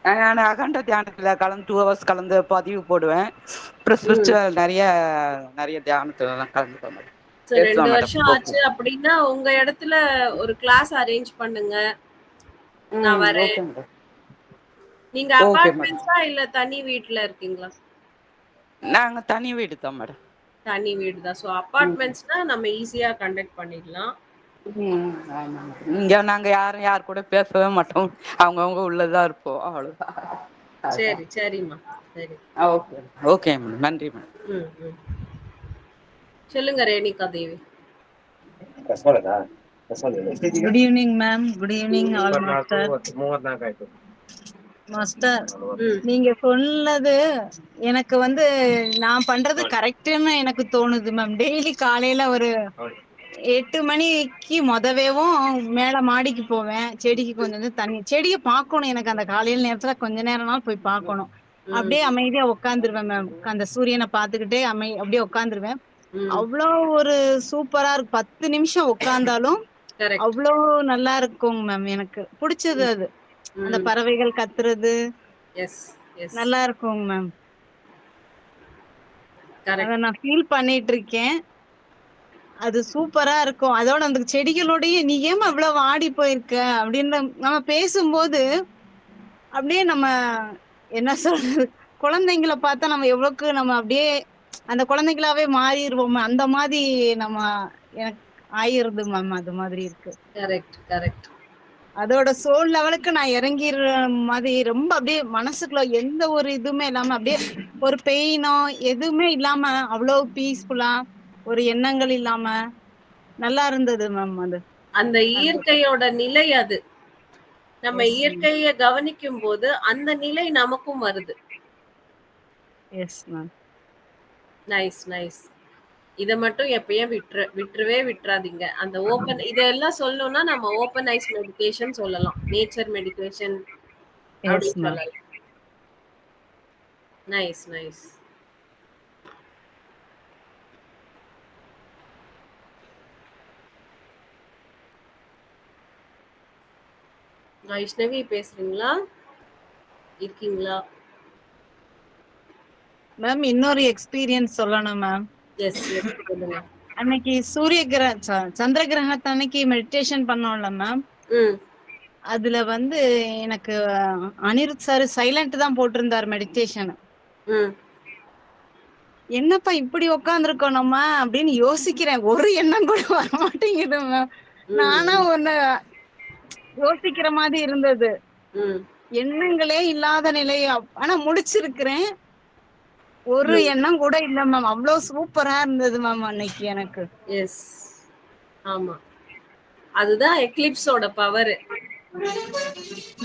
நான் அகண்ட தியானத்துல கலந்து 2 hours கலந்து பதிவு போடுவேன். அப்புறம் ம். ஸ்பிரிச்சுவல் நிறைய தியானத்துல எல்லாம் கலந்துப்பேன் மேடம். ஸோ 2 பேசலாம் மேடம். வருஷம் ஆச்சு அப்படின்னா உங்க இடத்துல ஒரு கிளாஸ் அரேஞ்ச் பண்ணுங்க. நான் வரேன். Okay madam. நீங்க ஓகே மேடம். அபார்ட்மெண்ட்ஸா இல்ல தனி வீட்ல இருக்கீங்களா? நாங்க தனி வீடு தான் மேடம். தனி வீடு தான். ஸோ அபார்ட்மெண்ட்ஸ்னா நம்ம ஈஸியா கண்டக்ட் பண்ணிடலாம். இங்க நாங்க யார் கூட பேசவே மாட்டோம். அவங்கவுங்க உள்ளதான் இருப்போம். அவ்வளவுதான். சரி சரிம்மா. சரி. Okay okay madam. நன்றி மேடம். ம் ம். சொல்லுங்க Renika Devi. Good evening ma'am. Good evening all master. Master, நீங்க சொன்னது எனக்கு வந்து நான் பண்றது கரெக்ட்னு எனக்கு தோணுது மேம். டெய்லி காலையில ஒரு 8 மணிக்கு மொதவேவும் மேல மாடிக்கு போவேன். செடிக்கு கொஞ்சம் தண்ணி, செடியை பார்க்கணும். எனக்கு அந்த காலையில நேரத்துல கொஞ்ச நேரம்னாலும் போய் பார்க்கணும். அப்படியே அமைதியா உட்காந்துருவேன் மேம். அந்த சூரியனை பார்த்துக்கிட்டே அப்படியே உட்காந்துருவேன். அவ்வளோ ஒரு சூப்பரா இருக்கு. 10 நிமிஷம் உட்கார்ந்தாலும் அவ்வளோ நல்லா இருக்குங்க மேம். எனக்கு பிடிச்சது அது. அந்த பறவைகள் கத்துறது நல்லா இருக்குங்க மேம். அத நான் ஃபீல் பண்ணிட்டு இருக்கேன். அது சூப்பரா இருக்கும். அதோட அந்த செடிகளோடய நீ ஏமா இவ்வளவு வாடி போயிருக்க அப்படின்னு நம்ம பேசும்போது அப்படியே நம்ம என்ன சொல்றது, குழந்தைங்களை பார்த்தா நம்ம எவ்வளவுக்கு நம்ம அப்படியே அந்த குழந்தைகளாவே மாறிடுவோம். அந்த மாதிரி நம்ம எனக்கு ஆயிருது மேம். அது மாதிரி இருக்கு. Correct correct. அதோட சோல் லெவலுக்கு நான் இறங்கிற மாதிரி ரொம்ப அப்படியே மனசுக்குள்ள எந்த ஒரு இதுவுமே இல்லாம அப்படியே ஒரு பெயினோ எதுவுமே இல்லாம அவ்வளவு பீஸ்ஃபுல்லா ஒரு எண்ணங்கள் இல்லாம நல்லா இருந்தது மேம். அது அந்த இயற்கையோட நிலை. அது நம்ம இயற்கையை கவனிக்கும் போது அந்த நிலை நமக்கும் வருது. Yes ma'am. Nice nice. இத மட்டும் எப்பயும் விட்டுறவே விட்டுறாதீங்க. அந்த ஓபன் இதெல்லாம் சொல்லணும்னா நம்ம ஓபன் ஐஸ் மெடிடேஷன் சொல்லலாம். நேச்சர் மெடிடேஷன் அப்படி சொல்லலாம். Nice nice. வைஷ்ணவி பேசுறீங்களா? இருக்கீங்களா மேம்? இன்னொரு எக்ஸ்பீரியன்ஸ் சொல்லணும் மேம். எஸ் எஸ் சொல்லுங்க. அன்னைக்கு சந்திர கிரகணத்து அன்னைக்கு மெடிடேஷன் பண்ணோம்ல மேம். அதுல வந்து எனக்கு அனிருத் சார் சைலண்ட் தான் போட்டிருந்தார் மெடிடேஷன். என்னப்பா இப்படி உட்காந்துருக்கோம் நம்ம அப்படின்னு யோசிக்கிறேன். ஒரு எண்ணம் கூட வர மாட்டேங்குது மேம். நானா ஒண்ணு யோசிக்கிற மாதிரி இருந்தது. எண்ணங்களே இல்லாத நிலை. ஆனா முடிச்சிருக்கிறேன். ஒரு எண்ணம் கூட இல்ல மேம். அவ்வளவு சூப்பரா இருந்தது மேம் அன்னைக்கு எனக்கு. எஸ் ஆமா, அதுதான் எக்லிப்ஸோட பவர்.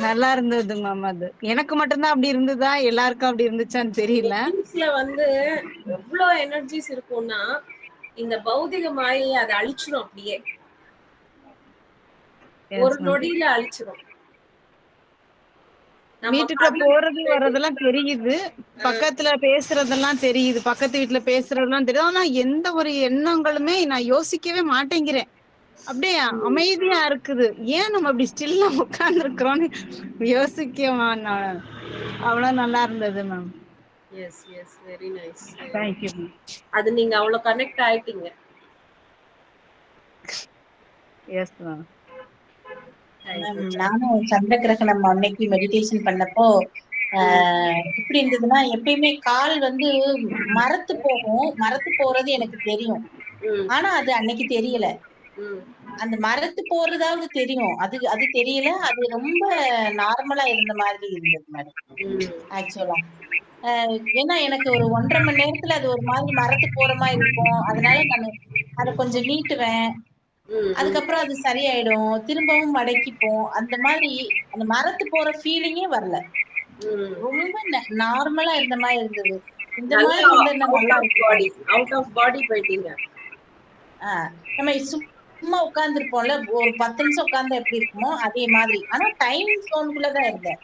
நல்லா இருந்தது மேம். அது எனக்கு மட்டும்தான் அப்படி இருந்ததா, எல்லாருக்கும் அப்படி இருந்துச்சான்னு தெரியல. எக்லிப்ஸ்ல வந்து எவ்வளவு எனர்ஜிஸ் இருக்கும்னா இந்த பௌதிக மாயை அதை அழிச்சிடும். அப்படியே ஒரு நொடியில அழிச்சிடும். வீட்டுக்குள்ள போறது வர்றதெல்லாம் தெரியுது, பக்கத்துல பேசுறதெல்லாம் தெரியுது, பக்கத்து வீட்டுல பேசுறதெல்லாம் தெரியுது. ஆனா எந்த ஒரு எண்ணங்களுமே நான் யோசிக்கவே மாட்டேங்கிறேன். அப்படியே அமைதியா இருக்குது. ஏன் நம்ம அப்படி ஸ்டில்லா உட்கார்ந்து இருக்கிறோம்னு யோசிக்கமா. அவ்வளவு நல்லா இருந்தது ma'am. Yes yes very nice. Thank you. அது நீங்க அவ்வளவு கனெக்ட் ஆயிட்டீங்க. Yes ma'am. நானும் சந்திர கிரகணம் அன்னைக்கு மெடிடேஷன் பண்ணப்போ எப்படி இருந்ததுன்னா, எப்பயுமே கால் வந்து மரத்து போகும். மரத்து போறது எனக்கு தெரியும். ஆனா அது அன்னைக்கு தெரியல. அந்த மரத்து போறதாவது தெரியும். அது தெரியல. அது ரொம்ப நார்மலா இருந்த மாதிரி இருந்தது மேடம். ஆக்சுவலா ஏன்னா எனக்கு ஒரு 1.5 மணி நேரத்துல அது ஒரு மாதிரி மரத்து போற மாதிரி இருக்கும். அதனால நான் அதை கொஞ்சம் நீட்டுவேன். அதுக்கப்புறம் அது சரியாயிடும். திரும்பவும் மடக்கிப்போம். அந்த மாதிரி அந்த மரத்து போற ஃபீலிங்கே வரல. ரொம்ப நார்மலா இருந்த மாதிரி இருந்தது. இந்த மாதிரி இருந்தா நல்லா இருக்கும். அவுட் ஆஃப் பாடி போயிட்டீங்க. நம்ம சும்மா உட்கார்ந்துருப்போம்ல, ஒரு 10 நிமிஷம் உட்கார்ந்தா எப்படி இருக்குமோ அதே மாதிரி. ஆனா டைம் ஜோனுக்குள்ளதான் இருந்தேன்.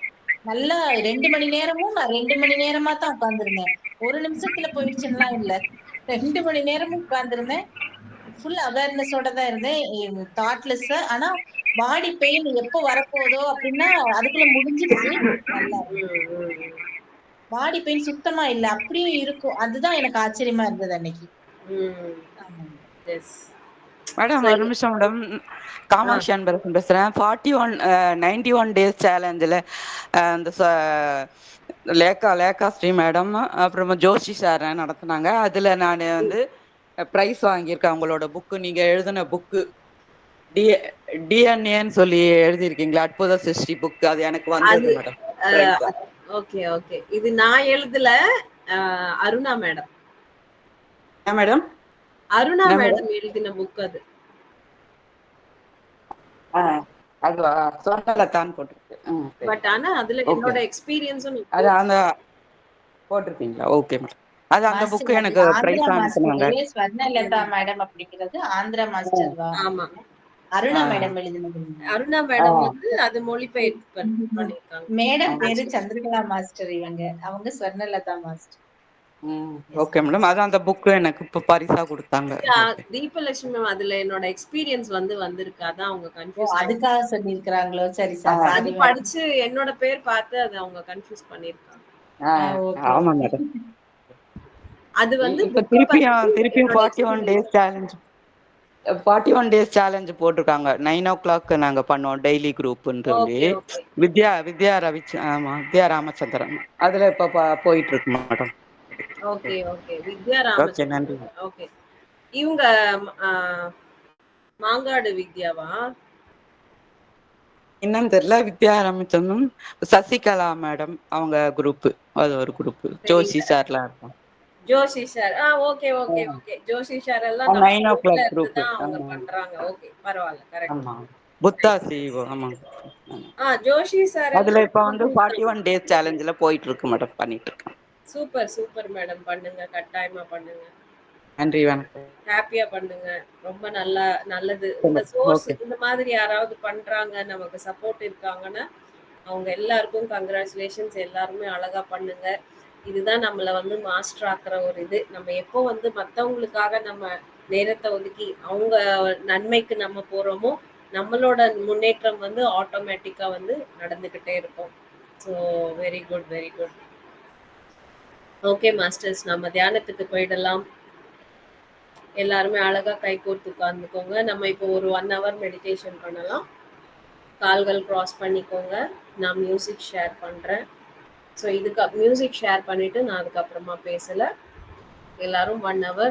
நல்லா 2 மணி நேரமும் நான் 2 மணி நேரமா தான் உட்கார்ந்துருந்தேன். ஒரு நிமிஷத்துல போயிடுச்சுன்னா இல்ல, 2 மணி நேரமும் உட்கார்ந்துருந்தேன். ஃபுல் அவேர்னஸோட தான் இருந்தேன், தாட்லெஸ். ஆனா பாடி பெயின் எப்போ வரப்போதோ அப்படின்னா அதுக்குள்ள முடிஞ்சிருச்சு. நல்லா பாடி பெயின் சுத்தமா இல்ல, அப்படியும் இருக்கும். அதுதான் எனக்கு ஆச்சரியமா இருந்தது அன்னைக்கு. மேடம் ஒரு நிமிஷம் மேடம், காமாட்சி அன்பரசன் பேசுறேன். 91 டேஸ் சேலஞ்சில் அந்த லேக்கா ஸ்ரீ மேடம் அப்புறமா ஜோஷி சார் நடத்துனாங்க. அதுல நான் வந்து பிரைஸ் வாங்கியிருக்கேன். உங்களோட புக்கு, நீங்க எழுதின புக்கு டிஎன்ஏன்னு சொல்லி எழுதியிருக்கீங்களா, அற்புத சிருஷ்டி புக், அது எனக்கு வந்தது மேடம். ஓகே ஓகே, இது நான் எழுதல, Aruna madam. Madam Aruna madam எழுதின புக் அது. அதுவா சொன்னலதான் போட்டிருக்கு. பட் ஆனா அதுல என்னோட எக்ஸ்பீரியன்ஸும் அது அந்த போட்டிருக்கீங்களா? Okay madam. அது அந்த புக் எனக்கு பிரைஸ் அனுப்புனாங்க. ஸ்வர்ணலதா மேடம் அப்படிங்கிறது ஆந்திரா மாஸ்டர் தான். ஆமா, அருணா மேடம் எழுதினது. அருணா மேடம் வந்து அது மொழிபெயர்ப்பு பண்ணிருக்காங்க. மேடம் பேரு சந்திரகலா மாஸ்டர், அவங்க ஸ்வர்ணலதா மாஸ்டர். Okay madam. அது அந்த புக் எனக்கு இப்ப பரிசா கொடுத்தாங்க. தீபலட்சுமி மேம் அதுல என்னோட எக்ஸ்பீரியன்ஸ் வந்திருக்கு, அதான் அவங்க கன்ஃபியூஸ் அதுக்காக சொல்லிருக்காங்களோ? சரி சார், அது படிச்சு என்னோட பேர் பார்த்து அது அவங்க கன்ஃபியூஸ் பண்ணிருக்காங்க. ஆமா மேடம். அது வந்து இப்ப திருப்பியும் 41 டேஸ் சேலஞ்ச் போட்டிருக்காங்க. 9 o'clock நாங்க பண்ணுவோம் டெய்லி குரூப்னு சொல்லி. வித்யா ராமச்சந்திரன் அதுல இப்ப போயிட்டு இருக்கு மேடம். ஓகே ஓகே, வித்யா ராமச்சந்திரன். ஓகே, இவங்க மாங்காடு வித்யாவா என்னன்னு தெரியல. வித்யா ராமச்சந்திரன், சசிகலா மேடம் அவங்க குரூப், அது ஒரு குரூப். ஜோஷி சார்லாம் இருக்கும். Joshi sir, okay okay okay, Joshi sir எல்லாம் 9 o'clock குரூப் அவங்க பண்றாங்க. ஓகே, பரவாயில்லை, கரெக்ட். ஆமா, புத்தா சிஓ. ஆமா, ஜோஷி சார் அதுல இப்ப வந்து 41 டேஸ் சேலஞ்சில போயிட்டு இருக்கு மேடம், பண்ணிட்டு இருக்கேன். சூப்பர் சூப்பர் மேடம், பண்ணுங்க, கட்டாயமா பண்ணுங்க. நன்றி, வணக்கம். ஹாப்பியா பண்ணுங்க, ரொம்ப நல்லது. இந்த சோர்ஸ் இந்த மாதிரி யாராவது பண்றாங்க, நமக்கு சப்போர்ட் இருக்காங்கன்னா அவங்க எல்லாருக்கும் கங்க்ராச்சுலேஷன்ஸ். எல்லாருமே அழகா பண்ணுங்க. இதுதான் நம்மள வந்து மாஸ்டர் ஆக்குற ஒரு இது. நம்ம எப்போ வந்து மத்தவங்களுக்காக நம்ம நேரத்தை ஒதுக்கி அவங்க நன்மைக்கு நம்ம போறோமோ, நம்மளோட முன்னேற்றம் வந்து ஆட்டோமேட்டிக்கா வந்து நடந்துகிட்டே இருக்கும். So very good, very good. Okay masters, நம்ம தியானத்துக்கு போயிடலாம். எல்லாருமே அழகா கை கோர்த்து உட்கார்ந்துக்கோங்க. நம்ம இப்போ ஒரு 1 hour மெடிடேஷன் பண்ணலாம். கால்கள் கிராஸ் பண்ணிக்கோங்க. நான் மியூசிக் ஷேர் பண்றேன். ஸோ இதுக்கு மியூசிக் ஷேர் பண்ணிட்டு நான் அதுக்கப்புறமா பேசல. எல்லாரும் 1 hour